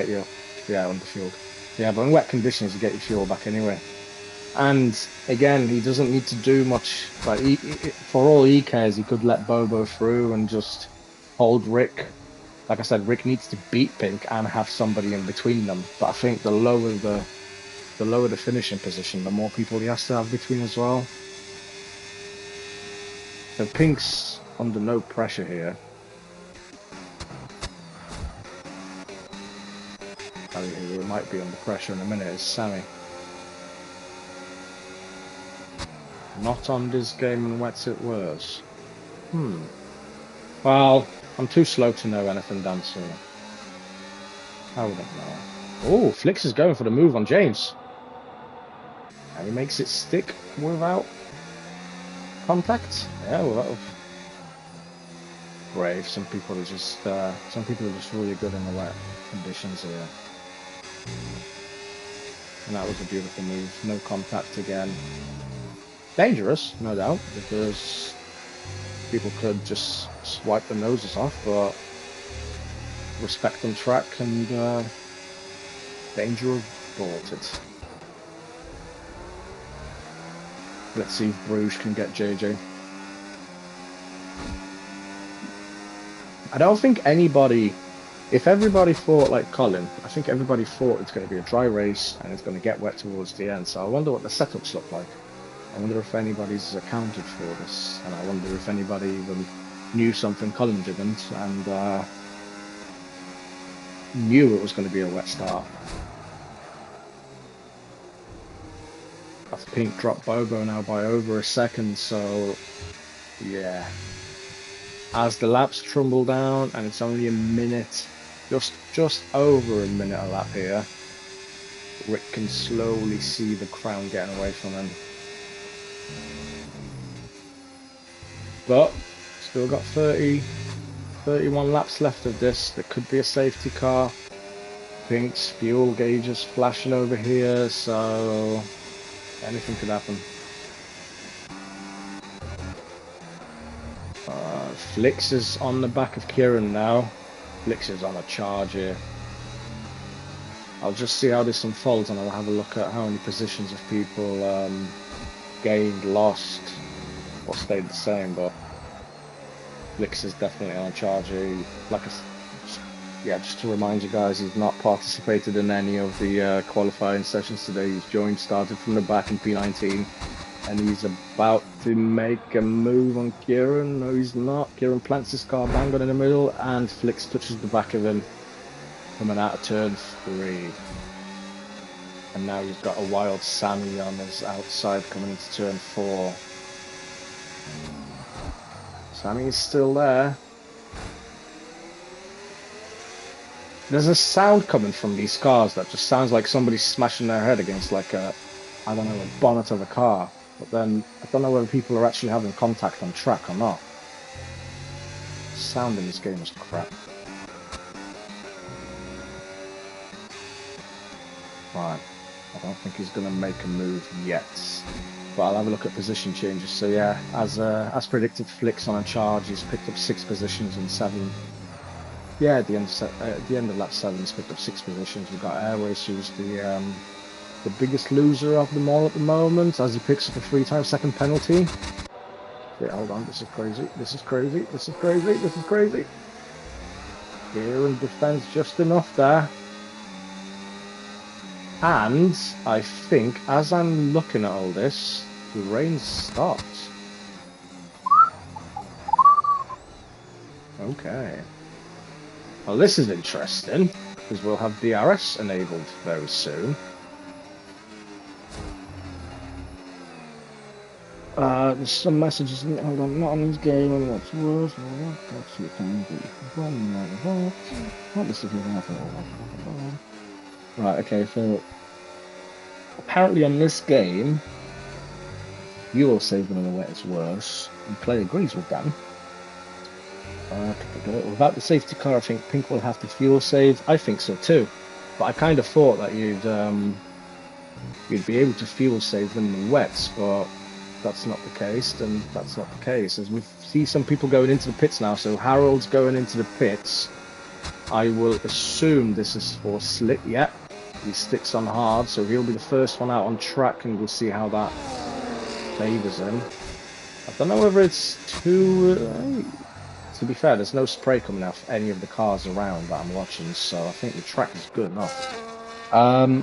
your, underfueled. Yeah, but in wet conditions, you get your fuel back anyway. And again, he doesn't need to do much. Like for all he cares, he could let Bobo through and just hold Rick. Like I said, Rick needs to beat Pink and have somebody in between them. But I think the lower the finishing position, the more people he has to have between as well. So Pink's under no pressure here. He might be under pressure in a minute, is Sammy. Not on this game and wets it worse. Well, I'm too slow to know anything, Dan, so I wouldn't know. Oh, Flix is going for the move on James. And he makes it stick without contact. Yeah, well, brave. Some people are just really good in the wet conditions here. And that was a beautiful move. No contact again. Dangerous, no doubt, because people could just swipe their noses off, but respect on track and danger aborted. Let's see if Bruges can get JJ. I don't think anybody, if everybody thought like Colin, I think everybody thought it's going to be a dry race and it's going to get wet towards the end. So I wonder what the setups look like. I wonder if anybody's accounted for this, and I wonder if anybody even knew something Colin didn't and knew it was going to be a wet start. That's Pink dropped Bobo now by over a second, so yeah. As the laps trumble down, and it's only a minute, just over a minute a lap here, Rick can slowly see the crown getting away from him. But still got 31 laps left of this. There could be a safety car. Pink's fuel gauge is flashing over here, so anything could happen. Flix is on the back of Kieran now. Flix is on a charge here. I'll just see how this unfolds, and I'll have a look at how many positions of people gained, lost, or stayed the same. But Flix is definitely on charge here. Yeah, just to remind you guys, he's not participated in any of the qualifying sessions today. He's started from the back in P19, and he's about to make a move on Kieran. No, he's not. Kieran plants his car bang on in the middle, and Flix touches the back of him coming out of turn 3. And now he's got a wild Sammy on his outside coming into turn 4. Sammy's still there. There's a sound coming from these cars that just sounds like somebody's smashing their head against like a bonnet of a car. But then I don't know whether people are actually having contact on track or not. Sound in this game is crap. Right, I don't think he's going to make a move yet. But I'll have a look at position changes. So yeah, as predicted, Flix on a charge. He's picked up 6 positions in 7. Yeah, at the end of lap 7, he's picked up 6 positions. We've got Airways, who's the biggest loser of them all at the moment, as he picks up a 3-time second penalty. Yeah, hold on, this is crazy. This is crazy. This is crazy. This is crazy. Kieran defends just enough there. And I think, as I'm looking at all this, the rain stopped. Okay. Well, this is interesting, because we'll have DRS enabled very soon. There's some messages, hold on, not on this game, and what's worse, what's your time, right, okay, so apparently on this game, fuel saving in the wet is worse, and Clay agrees with that. Without the safety car, I think Pink will have to fuel save. I think so too, but I kind of thought that you'd be able to fuel save them in the wets, but that's not the case. Then that's not the case. As we see some people going into the pits now, so Harold's going into the pits. I will assume this is for Slick. Yeah, he sticks on hard, so he'll be the first one out on track, and we'll see how that favours him. I don't know whether it's too. To be fair, there's no spray coming out of any of the cars around that I'm watching, so I think the track is good enough. I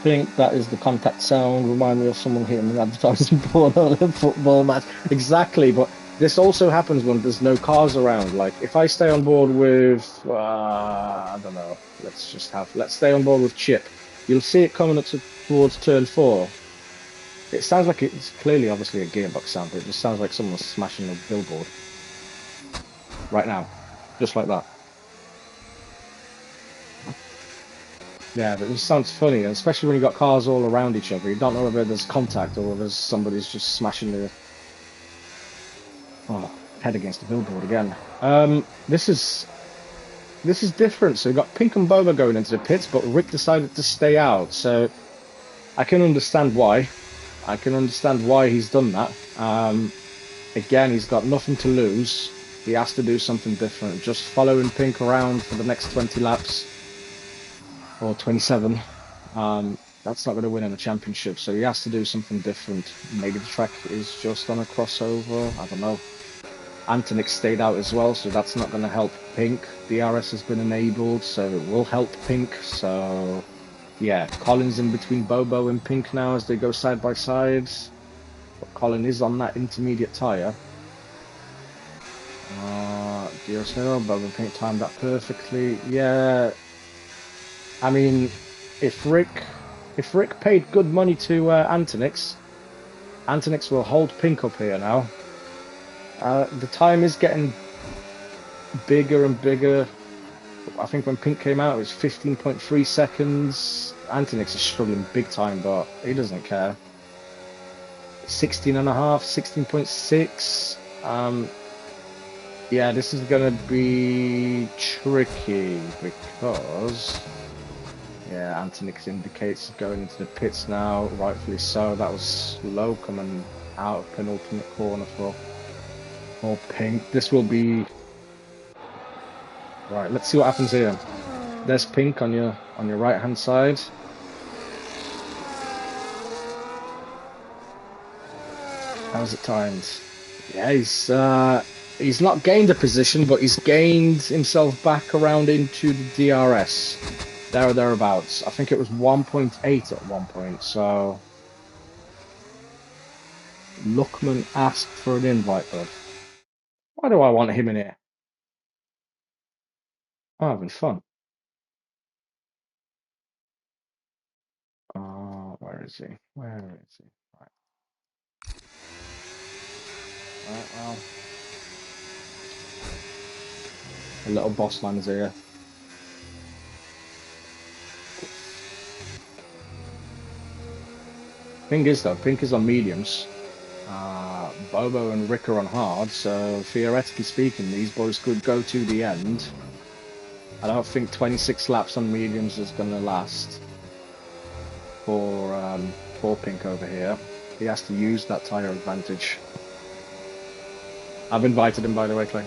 think that is the contact sound. Remind me of someone hitting an advertising board on a football match. Exactly, but this also happens when there's no cars around. Like, if I stay on board with, I don't know, let's stay on board with Chip. You'll see it coming up towards turn 4. It sounds like it's clearly, obviously, a gearbox sound, but it just sounds like someone's smashing a billboard. right now, just like that. Yeah, but it sounds funny, especially when you got cars all around each other. You don't know whether there's contact or whether somebody's just smashing the head against the billboard again. This is different. So you got Pink and Boba going into the pits, but Rick decided to stay out. So I can understand why. I can understand why he's done that. Again, he's got nothing to lose. He has to do something different. Just following Pink around for the next 20 laps or 27. That's not going to win him a championship. So he has to do something different. Maybe the track is just on a crossover. I don't know. Antonix stayed out as well, so that's not going to help Pink. DRS has been enabled, so it will help Pink. So, yeah, Colin's in between Bobo and Pink now as they go side by side. But Colin is on that intermediate tyre. DRS no, Bobo and Pink timed that perfectly. Yeah, I mean, if Rick paid good money to Antonix will hold Pink up here now. The time is getting bigger and bigger. I think when Pink came out, it was 15.3 seconds. Antonix is struggling big time, but he doesn't care. 16 and a half, 16.6. Yeah, this is going to be tricky because, yeah, Antonix indicates going into the pits now, rightfully so. That was slow coming out of penultimate corner for Pink. This will be right. Let's see what happens here. There's Pink on your right hand side. How's it timed? Yeah, he's not gained a position, but he's gained himself back around into the DRS. There or thereabouts. I think it was 1.8 at one point. So Luckman asked for an invite, bud. Why do I want him in here? I'm having fun. Where is he? Where is he? Right. Right, well. A little boss man's here. Thing is, though, Pink is on mediums. Bobo and Rick are on hard, so theoretically speaking, these boys could go to the end. I don't think 26 laps on mediums is going to last for Pink over here. He has to use that tyre advantage. I've invited him, by the way, Clay.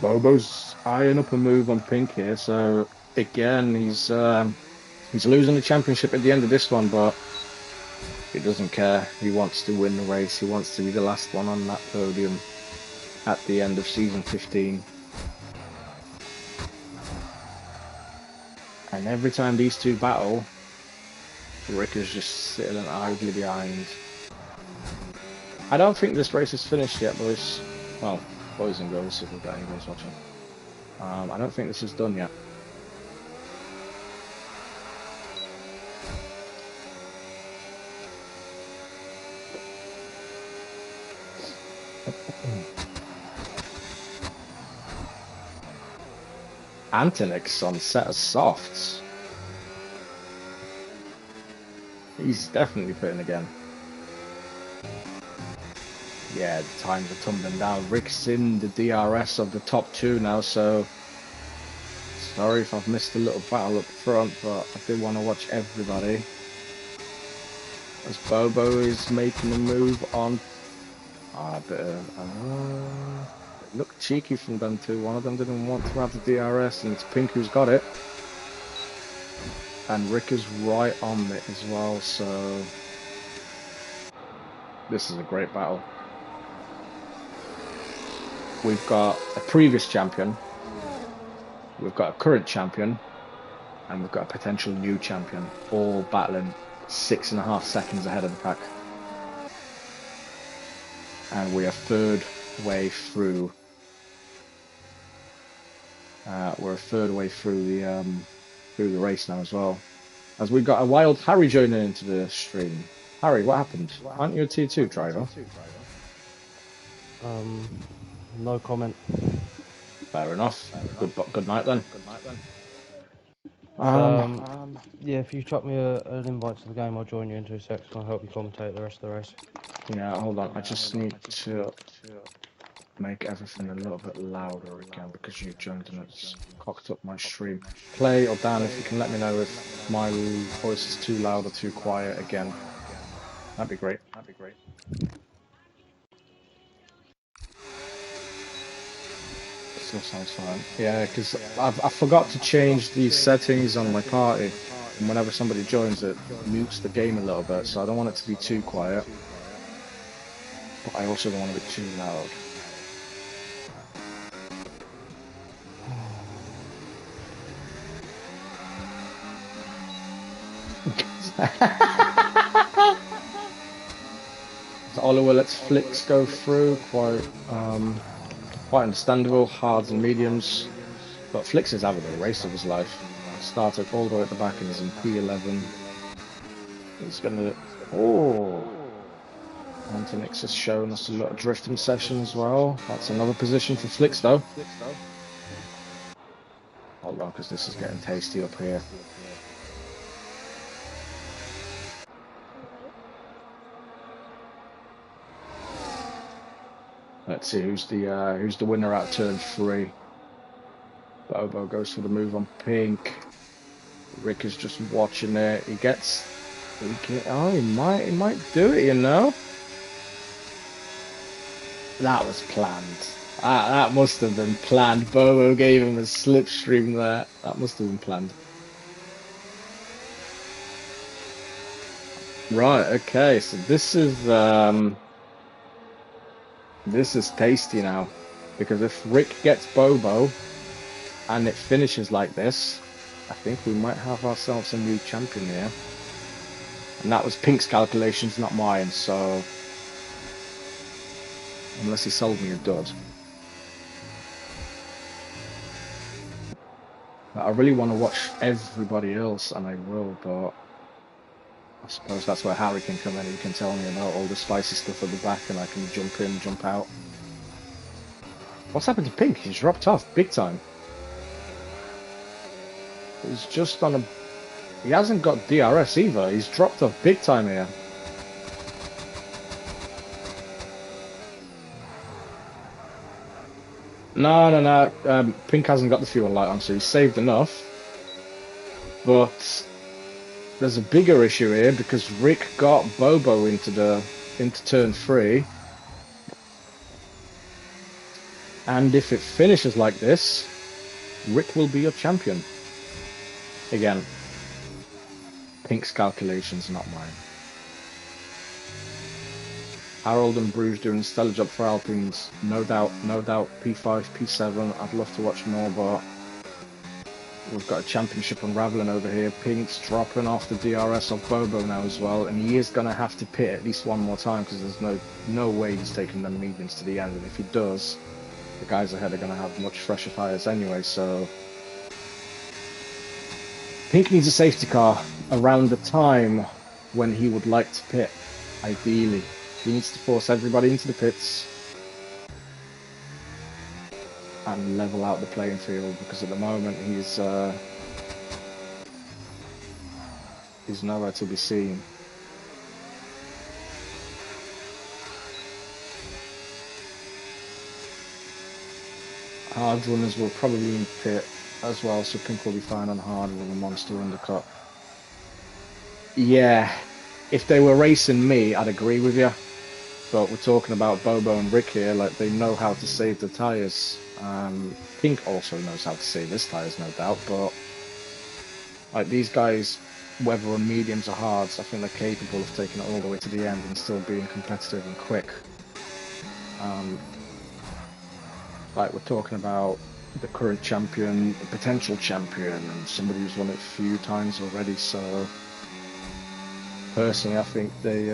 Bobo's eyeing up a move on Pink here, so again he's losing the championship at the end of this one, but he doesn't care. He wants to win the race. He wants to be the last one on that podium at the end of season 15. And every time these two battle, Rick is just sitting idly behind. I don't think this race is finished yet, boys. Well, boys and girls, if we've got any guys watching. I don't think this is done yet. Antonix on set of softs. He's definitely putting again. Yeah, the times are tumbling down. Rick's in the DRS of the top two now, so sorry if I've missed a little battle up front, but I did want to watch everybody. As Bobo is making a move on. It looked cheeky from them two. One of them didn't want to have the DRS, and it's Pink who's got it. And Rick is right on it as well, so this is a great battle. We've got a previous champion, we've got a current champion, and we've got a potential new champion, all battling 6.5 seconds ahead of the pack. And we are third way through We're a third way through the race now as well. As we got a wild Harry joining into the stream. Harry, what happened? Aren't you a tier 2 driver? No comment. Fair enough. Good night then. Yeah, if you chuck me an invite to the game, I'll join you into a sec and I'll help you commentate the rest of the race. Yeah, hold on. I just need to make everything a little bit louder again because you joined and it's cocked up my stream. Clay or Dan, if you can let me know if my voice is too loud or too quiet again, that'd be great. Still sounds fine. Yeah, because I forgot to change these settings on my party, and whenever somebody joins, it mutes the game a little bit. So I don't want it to be too quiet, but I also don't want to be too loud. Oliver lets flicks go through, quite understandable, hards and mediums. But Flicks is having the race of his life. Started all the way at the back and he's in P11. He's gonna Antonix has shown us a lot of drifting session as well. That's another position for Flicks though. Hold on, because this is getting tasty up here. Let's see who's the winner out of turn 3. Bobo goes for the move on Pink. Rick is just watching it. He might do it, you know. That was planned. That must have been planned. Bobo gave him a slipstream there. That must have been planned. Right, okay, so this is tasty now. Because if Rick gets Bobo and it finishes like this, I think we might have ourselves a new champion here. And that was Pink's calculations, not mine, so unless he sold me a dud. But I really want to watch everybody else, and I will, but I suppose that's where Harry can come in. He can tell me about all the spicy stuff at the back, and I can jump in, jump out. What's happened to Pink? He's dropped off big time. He's just on a... He hasn't got DRS either. He's dropped off big time here. No. Pink hasn't got the fuel light on, so he's saved enough. But there's a bigger issue here because Rick got Bobo into turn 3. And if it finishes like this, Rick will be your champion. Again, Pink's calculations, not mine. Harold and Bruges doing a stellar job for Alpines. No doubt. P5, P7. I'd love to watch more, but we've got a championship unraveling over here. Pink's dropping off the DRS of Bobo now as well, and he is going to have to pit at least one more time because there's no way he's taking them mediums to the end, and if he does, the guys ahead are going to have much fresher tyres anyway, so... Pink needs a safety car around the time when he would like to pit, ideally. He needs to force everybody into the pits and level out the playing field, because at the moment he's nowhere to be seen. Hard runners will probably be in pit as well, so Pink will be fine on hard with a monster undercut. Yeah, if they were racing me, I'd agree with you. But we're talking about Bobo and Rick here, like they know how to save the tyres. Pink also knows how to save his tyres, no doubt, but like these guys, whether on mediums or hards, I think they're capable of taking it all the way to the end and still being competitive and quick. Like we're talking about the current champion, the potential champion, and somebody who's won it a few times already, so personally I think they...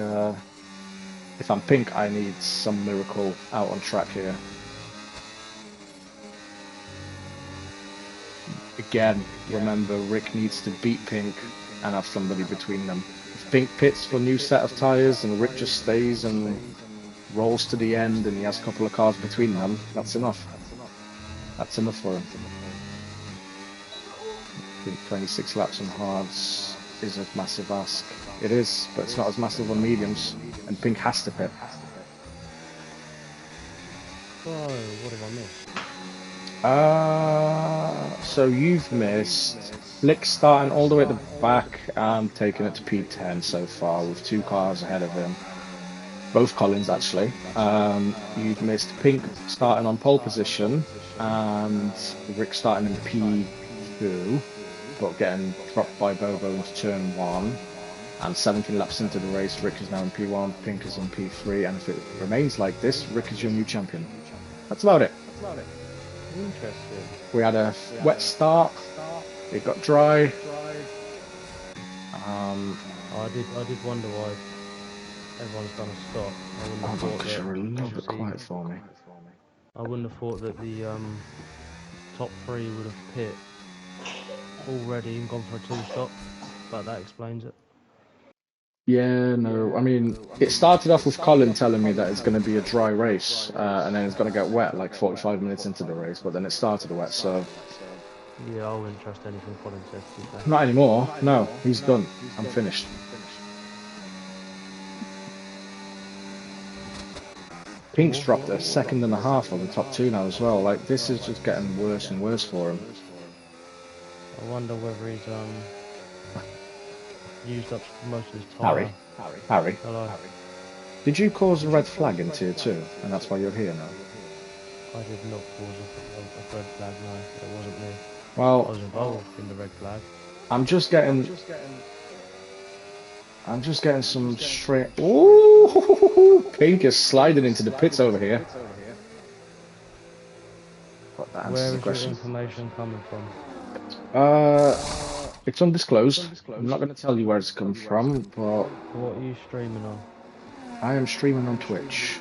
if I'm Pink, I need some miracle out on track here. Again, remember, Rick needs to beat Pink and have somebody between them. If Pink pits for a new set of tyres and Rick just stays and rolls to the end and he has a couple of cars between them, that's enough. That's enough for him. I think 26 laps on hards is a massive ask. It is, but it's not as massive on mediums, and Pink has to pit. So, what have I missed? So you've missed Flick starting all the way at the back and taking it to P10 so far with 2 cars ahead of him. Both Collins, actually. You've missed Pink starting on pole position and Rick starting in P2, but getting dropped by Bobo into turn 1. And 17 laps into the race, Rick is now in P1, Pink is in P3, and if it remains like this, Rick is your new champion. That's about it. Interesting. We had a wet start. It got dry. I did wonder why everyone's done a stop. I wouldn't have thought Because you're a little bit obviously- quiet for me. I wouldn't have thought that the top 3 would have pit already and gone for a 2-stop, but that explains it. Yeah, no, I mean, it started off with Colin telling me that it's going to be a dry race, and then it's going to get wet like 45 minutes into the race, but then it started wet, so... Yeah, I wouldn't trust anything Colin says, to be fair. Not anymore, no, he's done. I'm finished. Pink's dropped a second and a half on the top 2 now as well, like, this is just getting worse and worse for him. I wonder whether he's used up most of his time. Harry, Hello. did you cause a red flag in Tier 2, and that's why you're here now? I did not cause a red flag, no. It wasn't me. I Well, was involved in the red flag. I'm just getting some straight... Ooh, Pink is sliding into the pits over here. But that answers Where the is question. your information coming from? It's undisclosed. I'm not going to tell you where it's come from, but What are you streaming on? I am streaming on Twitch.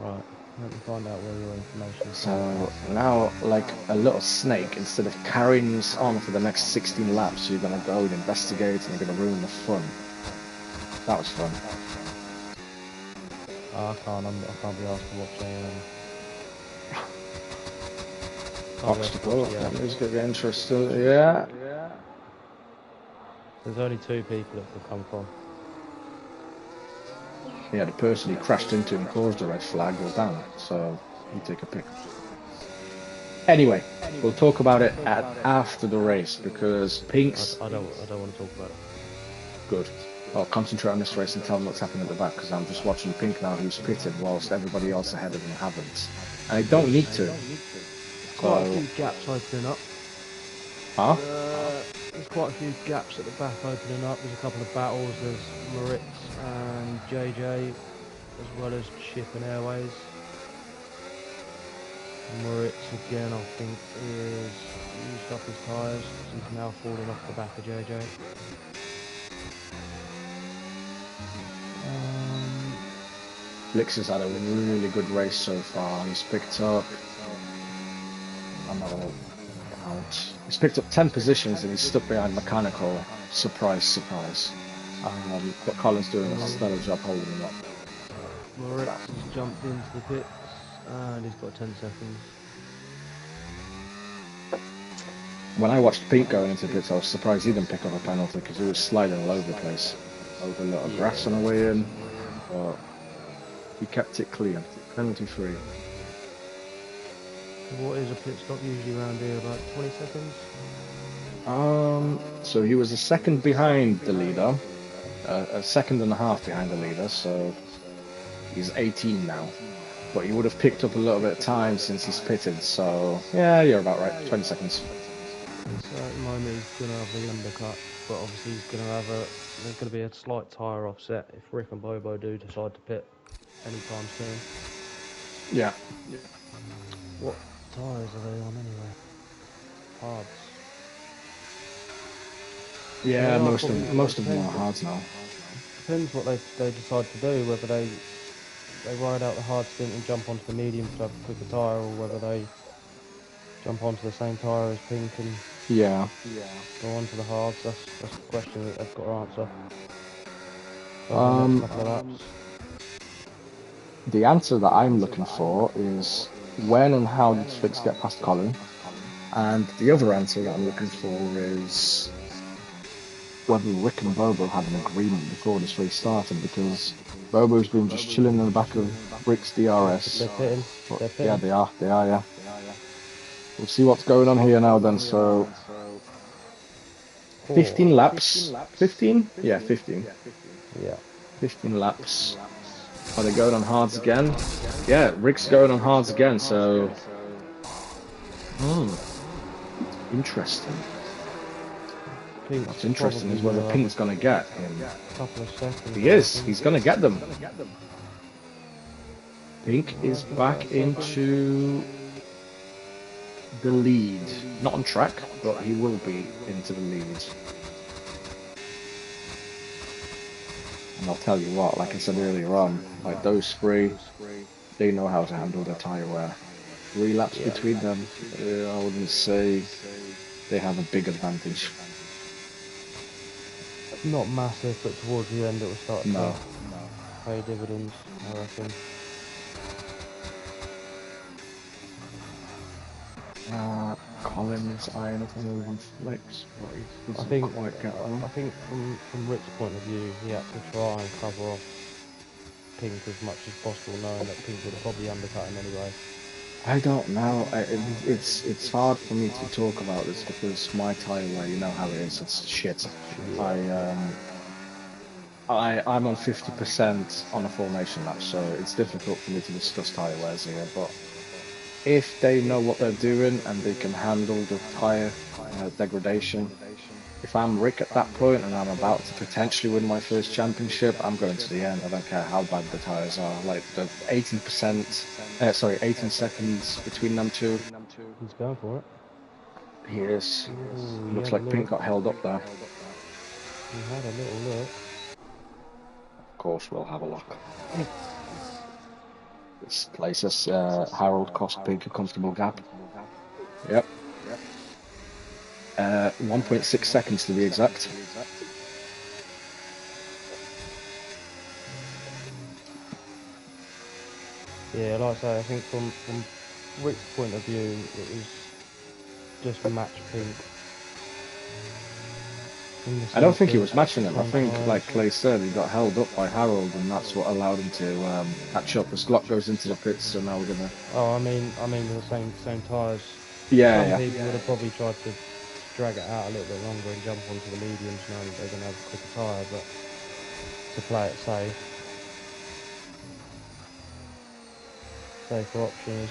Right, let me find out where your information is So coming from. now, like a little snake, instead of carrying this on for the next 16 laps, you're going to go and investigate and you're going to ruin the fun. That was fun. I can't be asked to watch Box to go. That is going to get interesting. Yeah. There's only 2 people it could come from. Yeah, the person he crashed into and caused a red flag was down, so you take a pick. Anyway, we'll talk about it after the race because Pink's... I don't want to talk about it. Good. I'll concentrate on this race and tell them what's happening at the back because I'm just watching Pink now who's pitted whilst everybody else ahead of him haven't. And they don't need to. Quite a few gaps opening up. Huh? There's quite a few gaps at the back opening up. There's a couple of battles. There's Moritz and JJ, as well as Chip and Airways. Moritz again, I think, is used up his tyres. He's now falling off the back of JJ. Blix has had a really good race so far. He's picked up... I'm not going to count. He's picked up 10 positions and he's stuck behind Mechanical. Surprise, surprise. But Colin's doing a stellar job holding him up. Moritz has jumped into the pits and he's got 10 seconds. When I watched Pete going into the pits, I was surprised he didn't pick up a penalty because he was sliding all over the place. Over a lot of grass on the way in. But he kept it clean. Penalty free. What is a pit stop usually around here? About 20 seconds? So he was a second behind the leader. A second and a half behind the leader, so he's 18 now. But he would have picked up a little bit of time since he's pitted, so yeah, you're about right. 20 seconds. So at the moment he's going to have the undercut, but obviously he's going to have there's going to be a slight tyre offset if Rick and Bobo do decide to pit anytime soon. Yeah. What tyres are they on anyway? Hards. Yeah, Yeah, most of them are hards now. Depends what they decide to do, whether they ride out the hard stint and jump onto the medium to have a quicker tyre, or whether they jump onto the same tyre as Pink and Yeah. go on to the hards? That's the question that they've got to answer over the next Um, couple of laps. the answer that I'm looking for is when and how did Fix get past Colin? And the other answer that I'm looking for is whether Rick and Bobo had an agreement before this race started, because Bobo's been just chilling in the back of Rick's They're DRS. pitting. But They're yeah, pitting. they are, yeah. We'll see what's going on here now then. So 15 Four. laps. 15? Yeah, 15. Yeah. 15 laps. Are they going on hards again? Yeah, Rick's going on hards again, so interesting. Pink's What's interesting probably is going whether to have Pink's going to get him. a couple of seconds, He I is. reckon. He's going to get them. Pink is Reckon about back a second. into the lead. Not on track, but he will be into the lead. And I'll tell you what, like I said earlier on, like those three, they know how to handle their tyre wear. 3 laps Yeah. between them, I wouldn't say they have a big advantage. Not massive, but towards the end it will start to No. pay dividends, I reckon. Collins eyeing up a move on Flicks, but he I doesn't think quite get them. I think from Rick's point of view, he had to try and cover off Pink as much as possible, knowing that Pink would have probably undercut him anyway. I don't know. It's hard for me to talk about this because my tyre wear, you know how it is. It's shit. Yeah. I'm on 50% on a formation lap, so it's difficult for me to discuss tyre wears here. But if they know what they're doing and they can handle the tyre degradation, if I'm Rick at that point and I'm about to potentially win my first championship, I'm going to the end. I don't care how bad the tyres are. Like the 18 seconds between them two. He's going for it. He is. Ooh, he Looks had a like Pink look. got held up there. He had a little look. Of course, we'll have a look. This places Harold cost Pink a comfortable gap. Yep. 1.6 seconds to be exact. Yeah, like I say, I think from Rick's point of view, it was just match Pink. In the I don't sense think he of was matching him. I same think, tyres. like Clay said, he got held up by Harold, and that's what allowed him to catch up. As Glock goes into the pits, so now we're gonna. Oh, I mean the same tyres. Yeah, Some yeah. people would have probably tried to drag it out a little bit longer and jump onto the mediums, knowing that they're going to have a quicker tyre, but to play it safer option is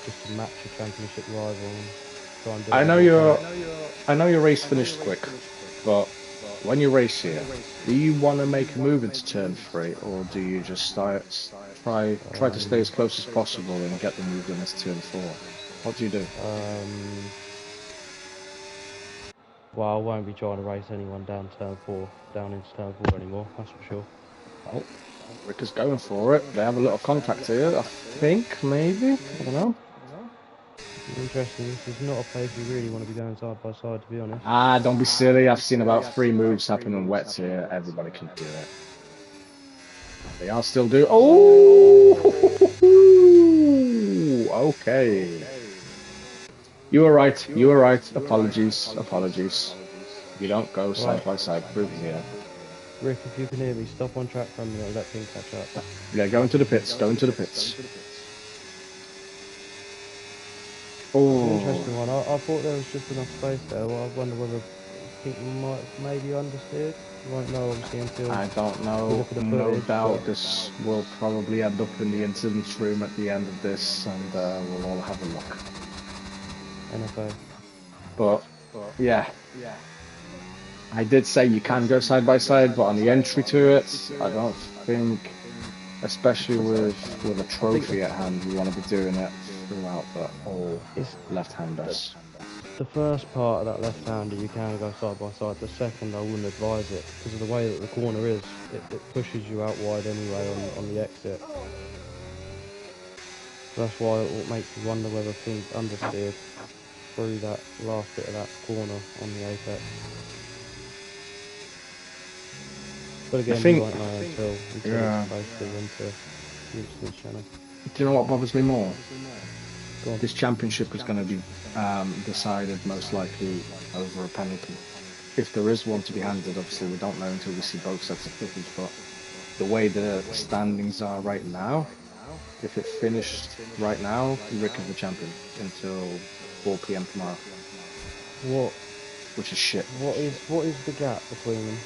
just to match your championship rival and try and do I it know as you your, can. I know your race finished quick, but when you race here, do you want to make a move into turn 3, or do you just try to stay as close as possible and get the move in as turn 4? What do you do? Well, I won't be trying to race anyone down into turn 4 anymore, that's for sure. Well, Rick is going for it. They have a little contact here, I think, maybe. I don't know. Interesting, this is not a place you really want to be going side by side, to be honest. Don't be silly. I've seen about 3 moves happen in wets here. Everybody can do it. They are still doing. Oh, okay. You were right. You were right. Apologies. Apologies. You don't go side by side through here. Rick, if you can hear me, stop on track for a minute and let Pink catch up. Yeah, go into the pits. Go into the pits. Oh, Interesting one. I thought there was just enough space there. Well, I wonder whether Pink might maybe understeered. You won't know obviously until I don't we know. look at the No footage. doubt But this will probably end up in the incidents room at the end of this, and we'll all have a look. NFA. But yeah, I did say you can go side by side, but on the entry to it, I don't think, especially with a trophy at hand, you want to be doing it throughout the whole left-handers. The first part of that left-hander you can go side by side. The second I wouldn't advise it because of the way that the corner is. It pushes you out wide anyway on the exit. So that's why it makes me wonder whether Pink understeered through that last bit of that corner on the apex. But I again, we think, won't know until yeah. it's posted into the Instance channel. Do you know what bothers me more? Go on. This championship is going to be decided most likely over a penalty. If there is one to be handed, obviously we don't know until we see both sets of footage, but the way the standings are right now, if it finished right now, Rick is the champion until 4 p.m. tomorrow, What which is shit. what is the gap between them?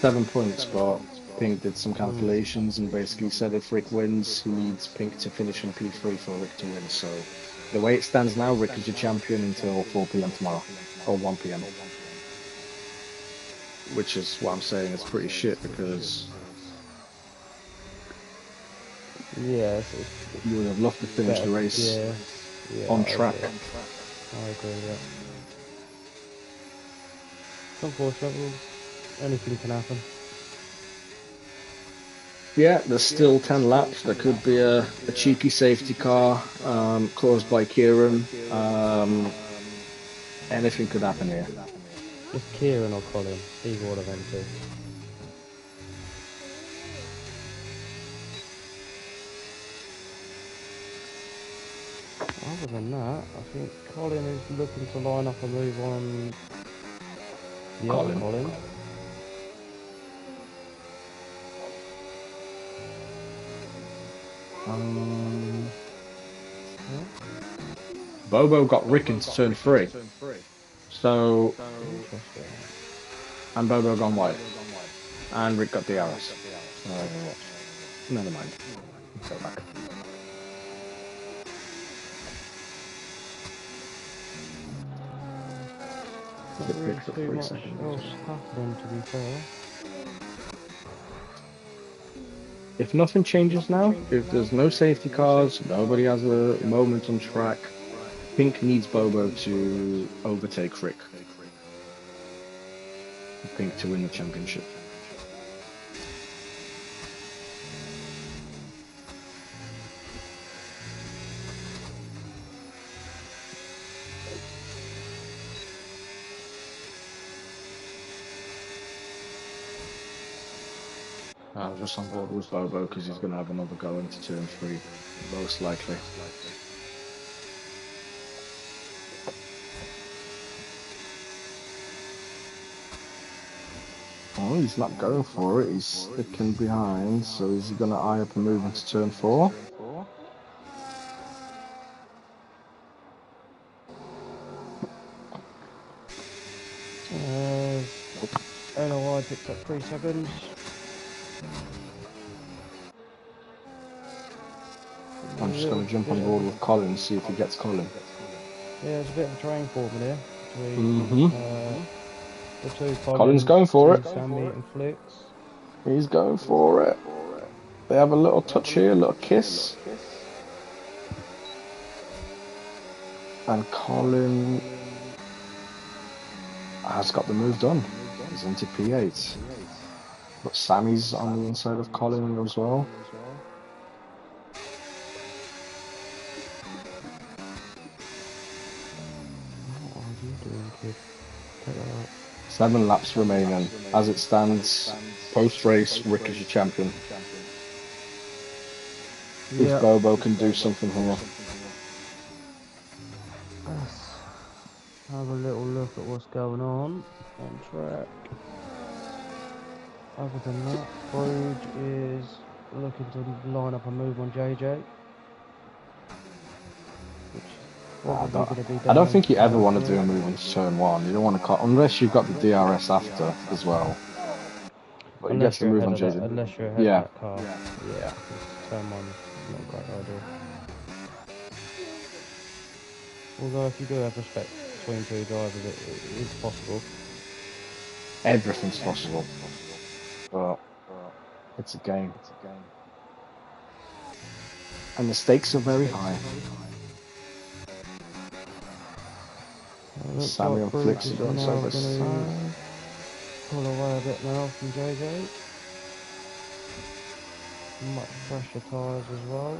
7 points, but Pink did some Hmm. calculations and basically said if Rick wins, he needs Pink to finish in P3 for Rick to win. So the way it stands now, Rick is your champion until 4 p.m. tomorrow or 1 p.m., which is what I'm saying is pretty shit because Yeah, you would have loved to it's finish better. the race Yeah, yeah, on I track. agree. I agree with that. It's unfortunate. Anything can happen. Yeah, there's still 10 laps. There could be a cheeky safety car caused by Kieran. Anything could happen here. It's Kieran or Colin. Either one of them two. Other than that, I think Colin is looking to line up a move on the other Colin. Colin. Yeah. Bobo got Rick into turn 3. So, Interesting. and Bobo gone wide. And Rick got DRS. So, never mind. Let's go back. Not It really picks up too 3 much seconds. else happening, to be fair. If nothing changes now, if there's no safety cars, nobody has a moment on track, Pink needs Bobo to overtake Rick. For Pink to win the championship. I'm just on board with Bobo because he's going to have another go into turn 3, most likely. Oh, he's not going for it. He's sticking behind. So is he going to eye up and move into turn 4? NOI picked up 3 seconds. I'm just going to jump on board with Colin and see if he gets Colin. Yeah, there's a bit of a train forming here between Mm-hmm. the two Colin's Collins, going for it. Sammy and Flix. He's going for it. They have a little touch here, a little kiss. And Colin has got the move done. He's into P8. But Sammy's on the inside of Colin as well. What are you doing, kid? Take that out. 7 laps remaining. As it stands, post-race, Rick is your champion. If Bobo can do something here. Let's have a little look at what's going on track. Other than that, Brood is looking to line up a move on JJ. Which is probably going to be I don't down think you ever turn want to 3. do a move into turn 1. You don't want to cut, unless you've got the DRS after as well. But he gets the move on JJ. Unless you're ahead of Yeah. that car. Yeah. Turn 1 is not a great idea. Although if you do have respect between two drivers, it is possible. Everything's possible. But it's a game. And the stakes are very high. Sammy and Flix are going side by side. Pull away a bit now from JJ. Much fresher tyres as well.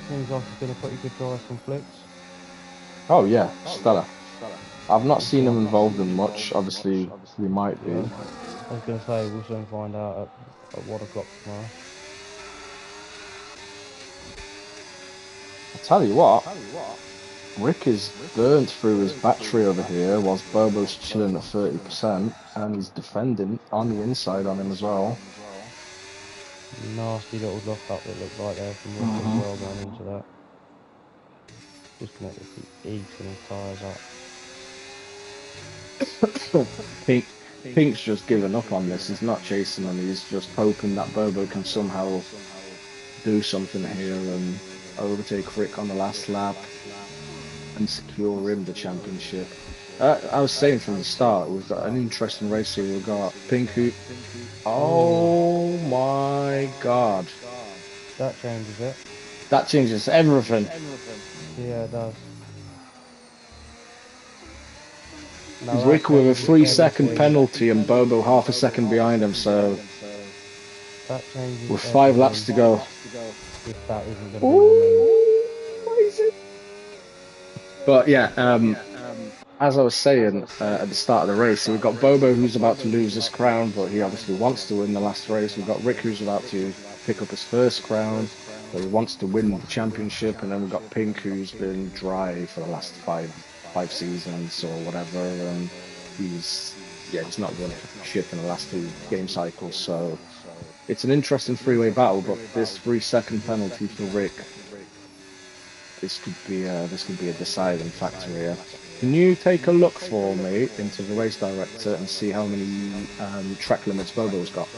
Seems like he's been a pretty good drive from flicks. Oh yeah, stellar. I've not Good seen him job. involved in much. Obviously, we might Yeah, be. I was going to say we'll soon find out at 1 o'clock tomorrow. I'll tell you what, Rick is burnt through his battery over here, whilst Bobo's chilling at 30%, and he's defending on the inside on him as well. Nasty little lock up it looked like there from Rick as Hmm. well going into that. Just gonna be eating his tyres up. Pink, Pink's just given up on this. He's not chasing him. He's just hoping that Bobo can somehow do something here and overtake Rick on the last lap and secure him the championship. I was saying from the start, we've got an interesting race here. We've got Pink who, Oh, oh my God, that changes it. that changes everything. Yeah, it does. Now He's that Rick with a changes 3 second everything. penalty and Bobo half a second behind him, so That changes with 5 laps everything. to go. If that isn't going to be on me. Ooh, crazy. But yeah, as I was saying at the start of the race, so we've got Bobo who's about to lose this crown, but he obviously wants to win the last race. We've got Rick who's about to pick up his first crown, but he wants to win the championship, and then we've got Pink who's been dry for the last five seasons or whatever, and he's not won shit in the last 2 game cycles. So it's an interesting three-way battle, but this 3 second penalty for Rick, this could be a deciding factor here. Can you take a look for me into the race director and see how many track limits Bobo's got?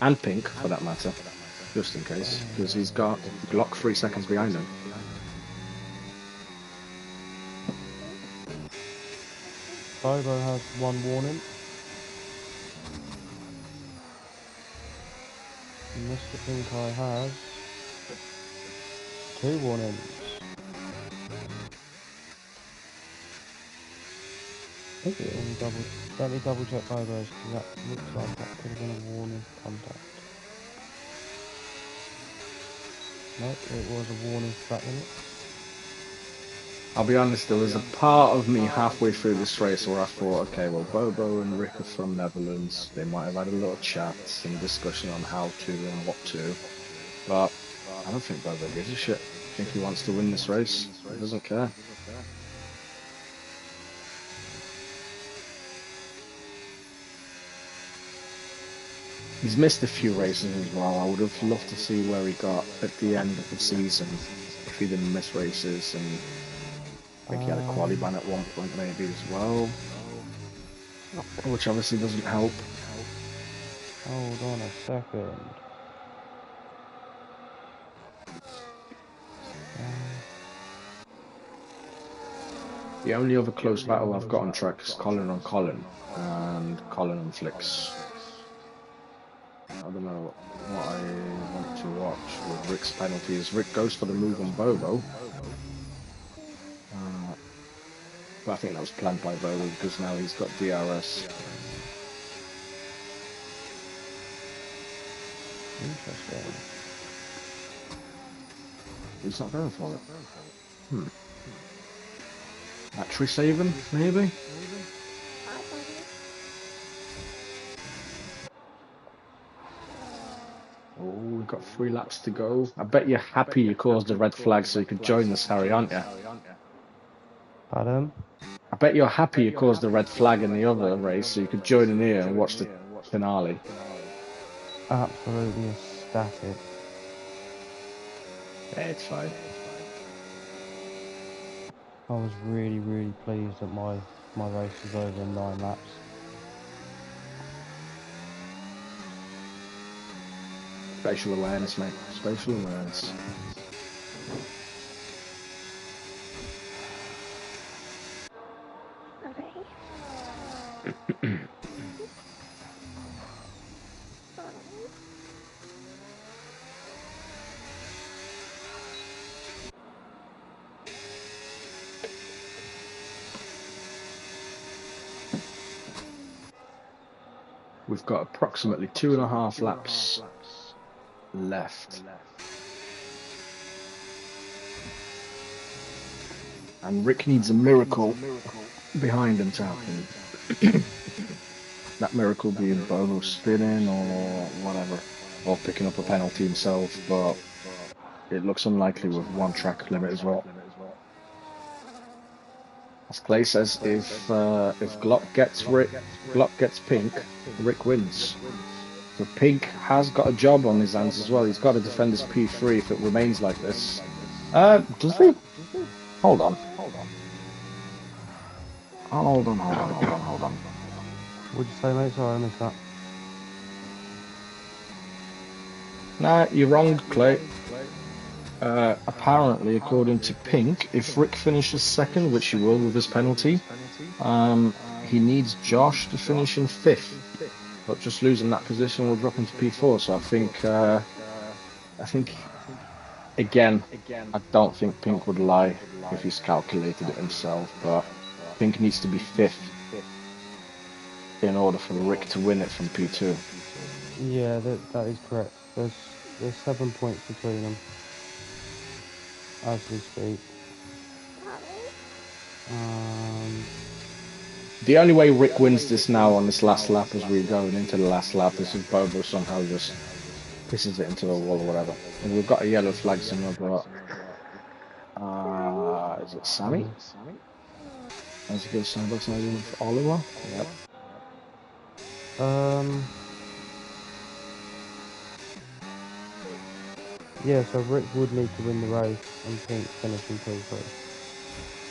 And Pink, for that matter, just in case, because he's got Glock 3 seconds behind him. Bobo has 1 warning. And Mr. Pink Eye has 2 warnings. Let me double check Bobo's because that looks like that could have been a warning for contact. Nope, it was a warning for track limit. I'll be honest, there was a part of me halfway through this race where I thought, okay, well, Bobo and Rick are from Netherlands. They might have had a little chat, some discussion on how to and what to. But I don't think Bobo gives a shit. I think he wants to win this race. He doesn't care. He's missed a few races as well. I would have loved to see where he got at the end of the season if he didn't miss races, and I think he had a quali ban at one point maybe as well, which obviously doesn't help. Hold on a second. The only other close battle I've got on track is Colin on Colin and Colin on Flicks. I don't know what I want to watch with Rick's penalties. Rick goes for the move on Bobo. But I think that was planned by Bobo because now he's got DRS. Interesting. He's not going for it. Battery saving, maybe? Oh, we've got 3 laps to go. I bet you're happy you caused a red flag so you could join this, Harry, aren't you? Pardon? I bet you're happy you caused a red flag in the other race so you could join in here and watch the finale. Absolutely ecstatic. Yeah, it's fine. I was really, really pleased that my race was over in 9 laps. Spatial awareness, mate. Spatial awareness. We've got approximately 2.5 laps left. And Rick needs a miracle behind him to happen. That miracle being Bono spinning or whatever, or picking up a penalty himself, but it looks unlikely with one track limit as well. As Clay says, if Glock gets pink, Rick wins. So Pink has got a job on his hands as well. He's got to defend his P3 if it remains like this. Does he? Hold on. Hold on. What'd you say, mate? Sorry, I missed that. Nah, you're wrong, Clay. Apparently, according to Pink, if Rick finishes second, which he will with his penalty, he needs Josh to finish in fifth. But just losing that position will drop into P4. So I think again, I don't think Pink would lie if he's calculated it himself. But Pink needs to be fifth in order for Rick to win it from P2. Yeah, that is correct. There's 7 points between them as we speak. The only way Rick wins this now on this last lap as we're going into the last lap is if Bobo somehow just pisses it into a wall or whatever. And we've got a yellow flag somewhere, but is it Sammy? As he goes side by side with Oliver? Yep. Yeah, so Rick would need to win the race and Pink finish in P3.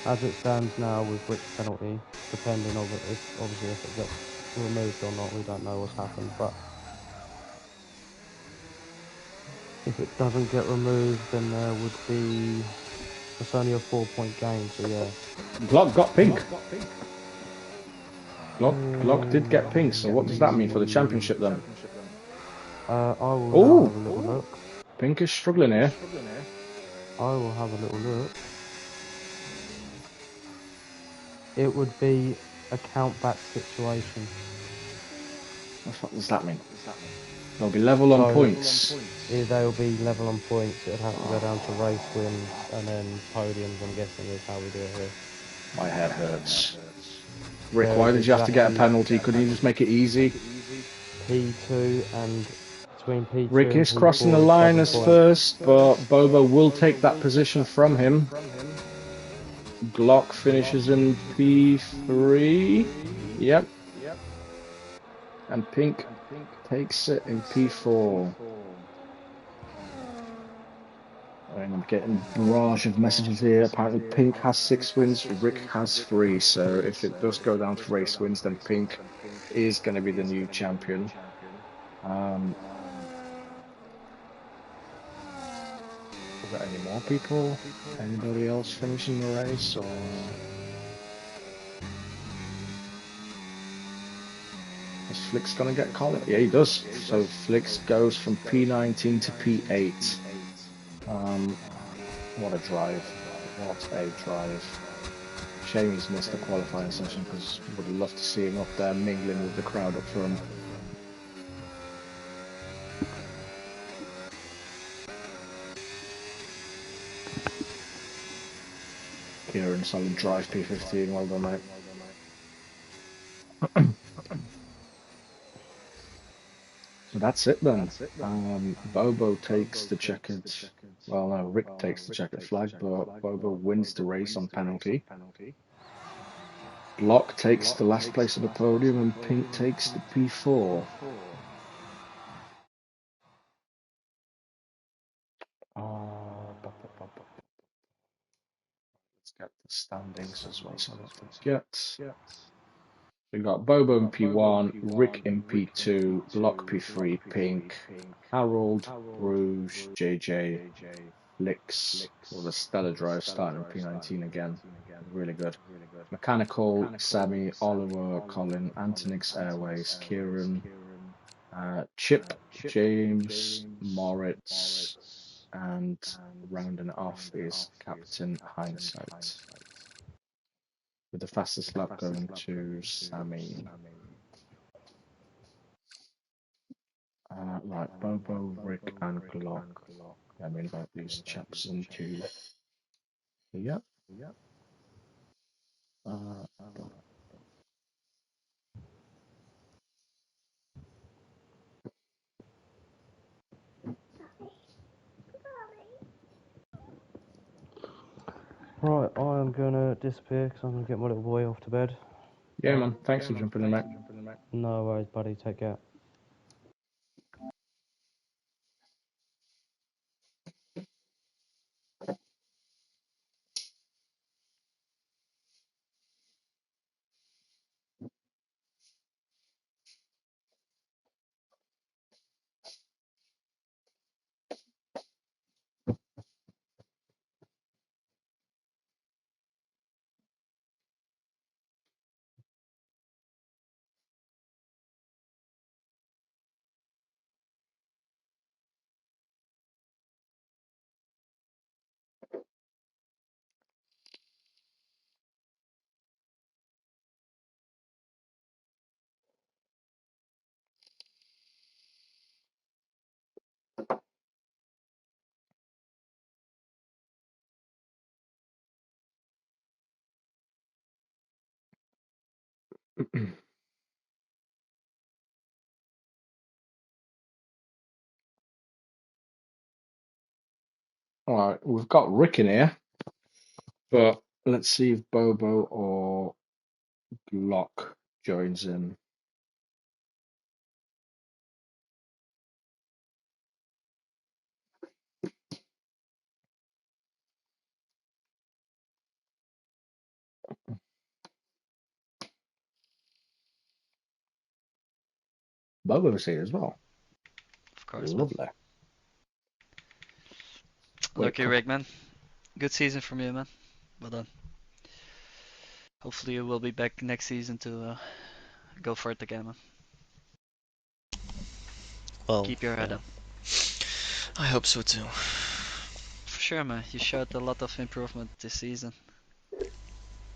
As it stands now with Rick's penalty, depending on if obviously if it gets removed or not, we don't know what's happened. But if it doesn't get removed, then there would be it's only a 4 point gain. So yeah, Glock got pink. Glock did get pink, so what does that mean for the championship then? I will now Oh, have a little look. Pink is struggling here. I will have a little look. It would be a count back situation. What does that mean? They'll be level on points. They'll be level on points. It'd have to go down to race wins and then podiums. I'm guessing is how we do it here. My head hurts. Rick, There why is did you have to get a exactly penalty? Couldn't you just make it easy? P2 and between P2 Rick and is crossing the P4 is line 7 as points. first, but Bobo will take that position from him. Glock finishes in P3. Yep. And Pink takes it in P4. And I'm getting a barrage of messages here. Apparently Pink has 6 wins, Rick has 3. So if it does go down to race wins, then Pink is going to be the new champion. Is there any more people? Anybody else finishing the race? Or is Flicks going to get called? Yeah, he does. So Flicks goes from P19 to P8. What a drive. What a drive. Shame he's missed the qualifying session because would love to see him up there mingling with the crowd up front. Kieran, solid drive P15. Well done, mate. So that's it then. Bobo takes the checkered. Well, no, Rick takes the checkered flag, but Bobo wins the race on penalty. Block takes the last place of the podium, and Pink takes the P4. Let's get the standings as well, so I don't forget. We got Bobo in P1, Rick in P2, Block P3, Pink, Harold, Bruges, JJ, Licks with a stellar drive starting in P19 again. Really good. Mechanical, Sammy, Oliver, Colin, Antonix Airways, Kieran, Chip, James, Moritz, and rounding it off is Captain Hindsight. With the fastest lap going to Sammy. Right, Bobo, Rick, and Glock. I'm going to invite these chaps into. Yep. Uh, Right, I am gonna disappear because I'm gonna get my little boy off to bed. yeah, man. Thanks for jumping in, mate. No worries, buddy. Take care. All right, we've got Rick in here, but let's see if Bobo or Glock joins in. Bobo's here as well. Of course, man. Lovely. Wait, Lucky Rick, man. Good season from you, man. Well done. Hopefully you will be back next season to go for it again, man. Well, Keep your head yeah. up. I hope so too. For sure, man. You showed a lot of improvement this season,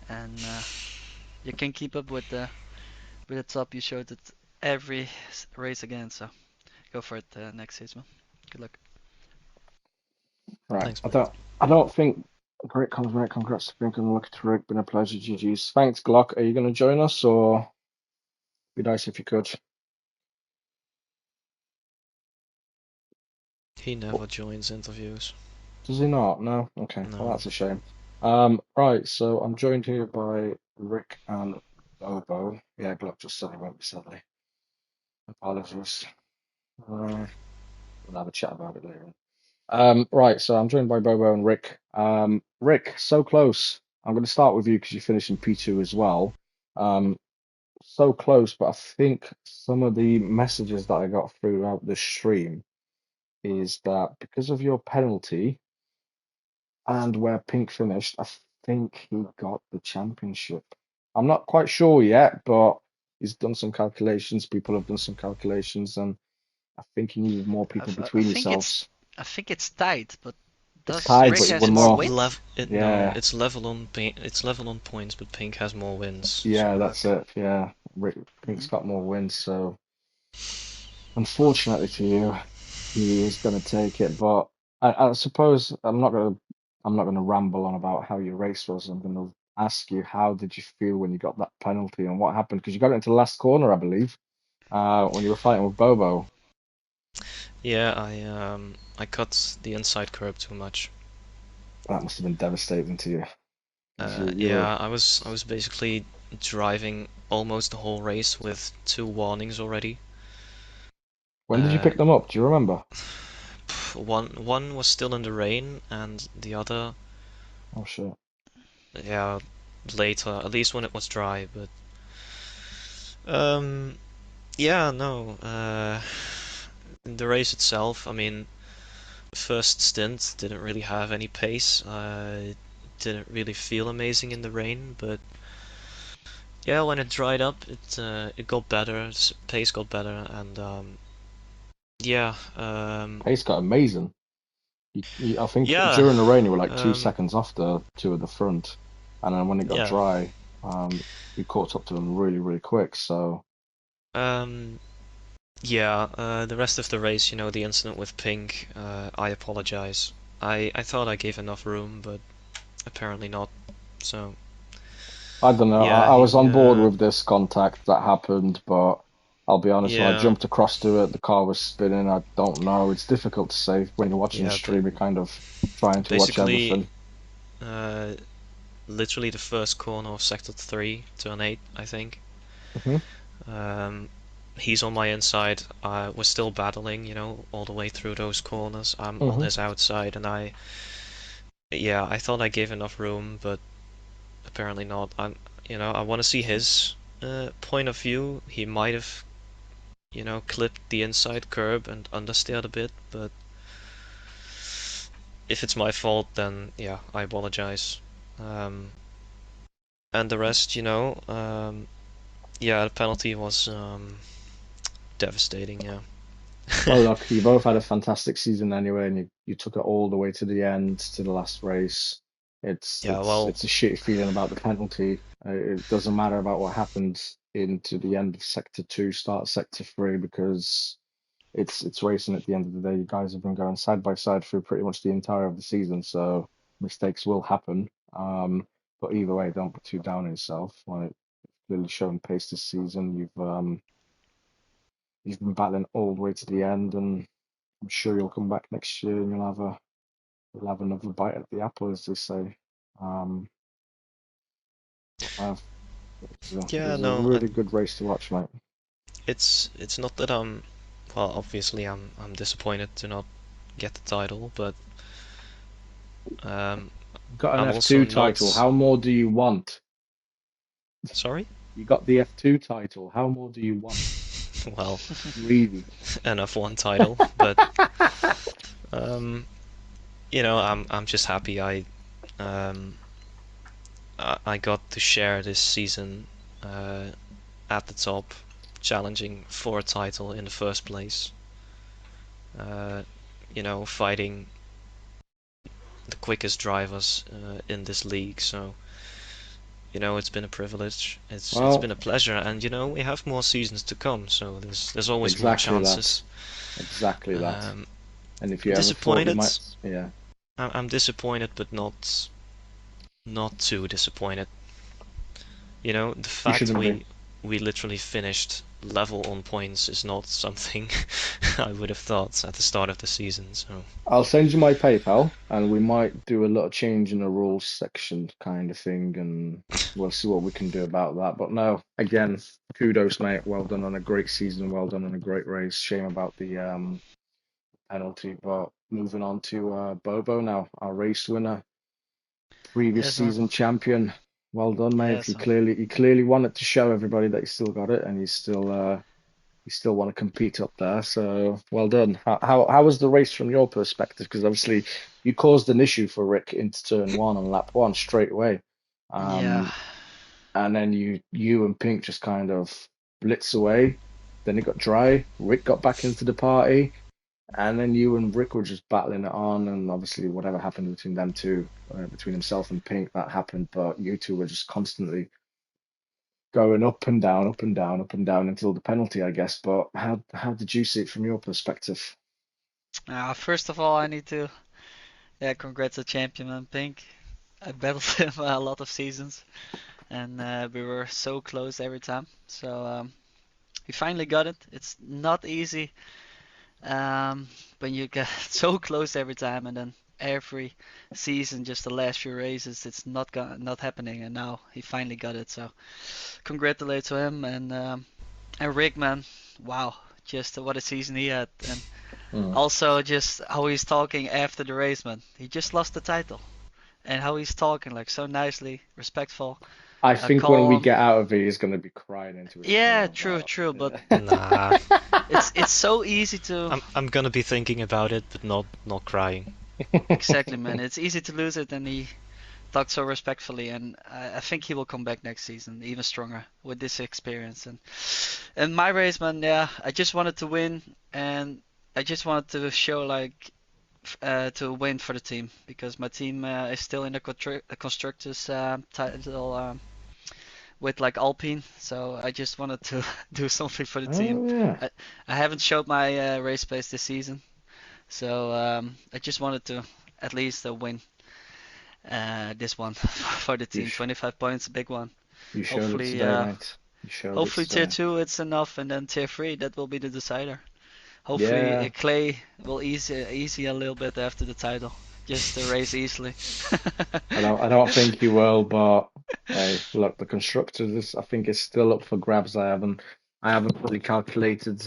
and you can keep up with the top. You showed it every race again, so go for it next season, man. Good luck. right. Thanks, I mate. don't think great comments, mate. Congrats to Pink and Lucky to Rick. Been a pleasure, GG's. Thanks, Glock. Are you going to join us, or be nice if you could? He never joins interviews. Does he not? No. Okay. Well, No. that's a shame. Right. So I'm joined here by Rick and Bobo. Yeah, Glock just said he won't be sadly. Apologies. We'll have a chat about it later. Right, so I'm joined by Bobo and Rick. Rick, so close. I'm going to start with you because you finished in P2 as well. So close, but I think some of the messages that I got throughout the stream is that because of your penalty and where Pink finished, I think he got the championship. I'm not quite sure yet, but he's done some calculations. People have done some calculations, and I think he needed more people I between think yourselves. I think it's tight, but It's does tied, Rick but It's has one it's more more. wins? no, Yeah. it's level on points, but Pink has more wins. Yeah, So that's Okay. it. Yeah, Rick hmm Pink's got more wins, so unfortunately for you, he is going to take it. But I suppose I'm not gonna ramble on about how your race was. I'm going to ask you, how did you feel when you got that penalty and what happened? Because you got it into the last corner, I believe, when you were fighting with Bobo. yeah, I cut the inside curb too much. That must have been devastating to you. 'Cause you were. Yeah, I was basically driving almost the whole race with two warnings already. When did you Uh, pick them up? Do you remember? one was still in the rain, and the other, Oh shit. yeah, later, at least when it was dry. But um, yeah, no. The race itself, I mean, first stint didn't really have any pace. Didn't really feel amazing in the rain, but yeah, when it dried up, it got better. Pace got better, and yeah, Pace got amazing. I think yeah, during the rain you were like two um, seconds off the two at the front, and then when it got yeah, dry, you caught up to them really, really quick. So um, yeah. The rest of the race, the incident with Pink, I apologize. I thought I gave enough room, but apparently not. So I don't know. Yeah, I was he on board with this contact that happened, but I'll be honest, when I yeah, jumped across to it, the car was spinning. I don't know. It's difficult to say when you're watching a yeah. stream. You're kind of trying to watch Basically, everything. uh, literally the first corner of sector 3, turn 8, I think. Hmm. Um, he's on my inside. We're still battling, all the way through those corners. I'm on Hmm. his outside, and yeah, I thought I gave enough room, but apparently not. I want to see his point of view. He might have, clipped the inside curb and understeered a bit, but if it's my fault, then yeah, I apologize. Um, and the rest, yeah, the penalty was devastating. Yeah. Well, look, you both had a fantastic season anyway, and you took it all the way to the end, to the last race. It's Yeah, it's well, it's a shitty feeling about the penalty. It doesn't matter about what happened into the end of Sector 2, start of Sector 3, because it's racing at the end of the day. You guys have been going side by side through pretty much the entire of the season, so mistakes will happen. But either way, don't put too down on yourself. Like, clearly shown pace this season. You've been battling all the way to the end, and I'm sure you'll come back next year and you'll have another bite at the apple, as they say. Um, uh, it yeah, was a no, really good race to watch, mate. it's not that well, obviously I'm disappointed to not get the title, but um, Got an I'm also F2 title. not How more do you want? sorry. You got the F2 title. How more do you want? Well, Really? enough one title, but um, I'm just happy um I got to share this season uh, at the top, challenging for a title in the first place. Uh, fighting the quickest drivers in this league. So, it's been a privilege. It's been Well, a pleasure, and we have more seasons to come. So there's always more exactly that. chances. Exactly that. Um, And if you ever thought you disappointed. might, yeah, I'm disappointed, but not too disappointed. The you fact shouldn't be. we literally finished level on points is not something I would have thought at the start of the season. So I'll send you my PayPal, and we might do a little change in the rules section kind of thing, and we'll see what we can do about that. But no, again, kudos, mate. Well done on a great season. Well done on a great race. Shame about the penalty, but moving on to Bobo now, our race winner, previous Yes, man. season champion. Well done, mate. Yes, man. He clearly wanted to show everybody that he still got it, and you still want to compete up there. So well done. How was the race from your perspective? Because obviously you caused an issue for Rick into turn one on lap one straight away. Yeah. Um, and then you and Pink just kind of blitz away. Then it got dry. Rick got back into the party, and then you and Rick were just battling it on. And obviously whatever happened between them two, between himself and Pink, that happened. But you two were just constantly going up and down, up and down, up and down until the penalty, I guess. But how did you see it from your perspective? First of all, I need to congrats to Champion Man Pink. I battled him a lot of seasons, and we were so close every time. So we finally got it. It's not easy when you get so close every time, and then every season, just the last few races, it's not happening. And now he finally got it. So congratulate to him and Rick, man. Wow, just what a season he had, and Mm. also just how he's talking after the race, man. He just lost the title, and how he's talking like so nicely, respectful, I think when we calm. get out of it, he's going to be crying into his Yeah, phone true, about. true, but Yeah. nah, it's so easy to I'm gonna be thinking about it, but not crying. exactly, man. It's easy to lose it, and he talked so respectfully, and I think he will come back next season even stronger with this experience. And my race, man, yeah, I just wanted to win, and I just wanted to show like to win for the team because my team is still in the constructors title with like Alpine, so I just wanted to do something for the team. Oh yeah. I, I haven't showed my race pace this season, so I just wanted to at least win this one for the You team. sh 25 points, a big one. You showed it Hopefully, today, mate. You showed it hopefully tier today. 2 it's enough, and then tier 3 that will be the decider. Hopefully Yeah, Clay will easy a little bit after the title, just to race easily. I don't think you will, but hey, look, the constructors, I think it's still up for grabs. I haven't fully calculated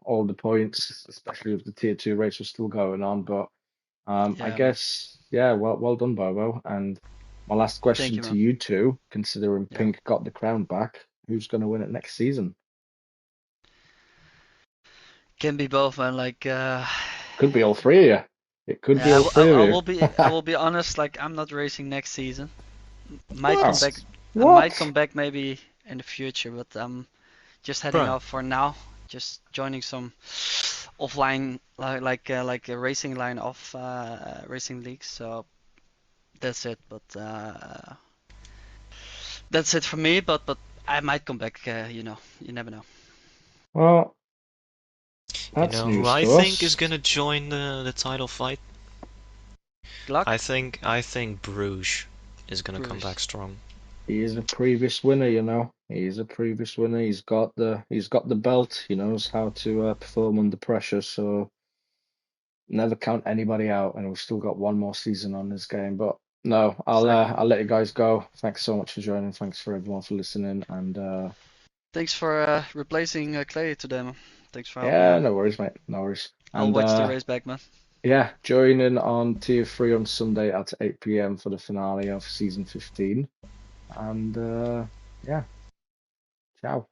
all the points, especially if the tier two race was still going on. But I Yeah, man. guess, yeah, well done, Bobo. And my last Thank question you, to man. you two, considering Yeah. Pink got the crown back, who's going to win it next season? Can be both, man. Like, Could be all three of you. It could be yeah, all three of you. I will be honest. Like, I'm not racing next season. Might come back. What? I might What? come back maybe in the future, but I'm just heading Bruh, off for now. Just joining some offline, like a racing line off racing leagues. So that's it. But that's it for me. But I might come back. You never know. Well, you that's know who news I to think is us. gonna join the title fight? Luck, I think Bruges is gonna come back Bruce. strong. He is a previous winner, you know. He's a previous winner. He's got the belt. He knows how to perform under pressure. So never count anybody out. And we've still got one more season on this game. But no, I'll Exactly, uh, man. I'll let you guys go. Thanks so much for joining. Thanks for everyone for listening. And Thanks for replacing Clay today, man. Thanks for helping me yeah, out. no worries, mate. No worries. I'll And watch the race back, man. yeah, join in on Tier 3 on Sunday at 8 p.m. for the finale of season 15. And yeah, ciao.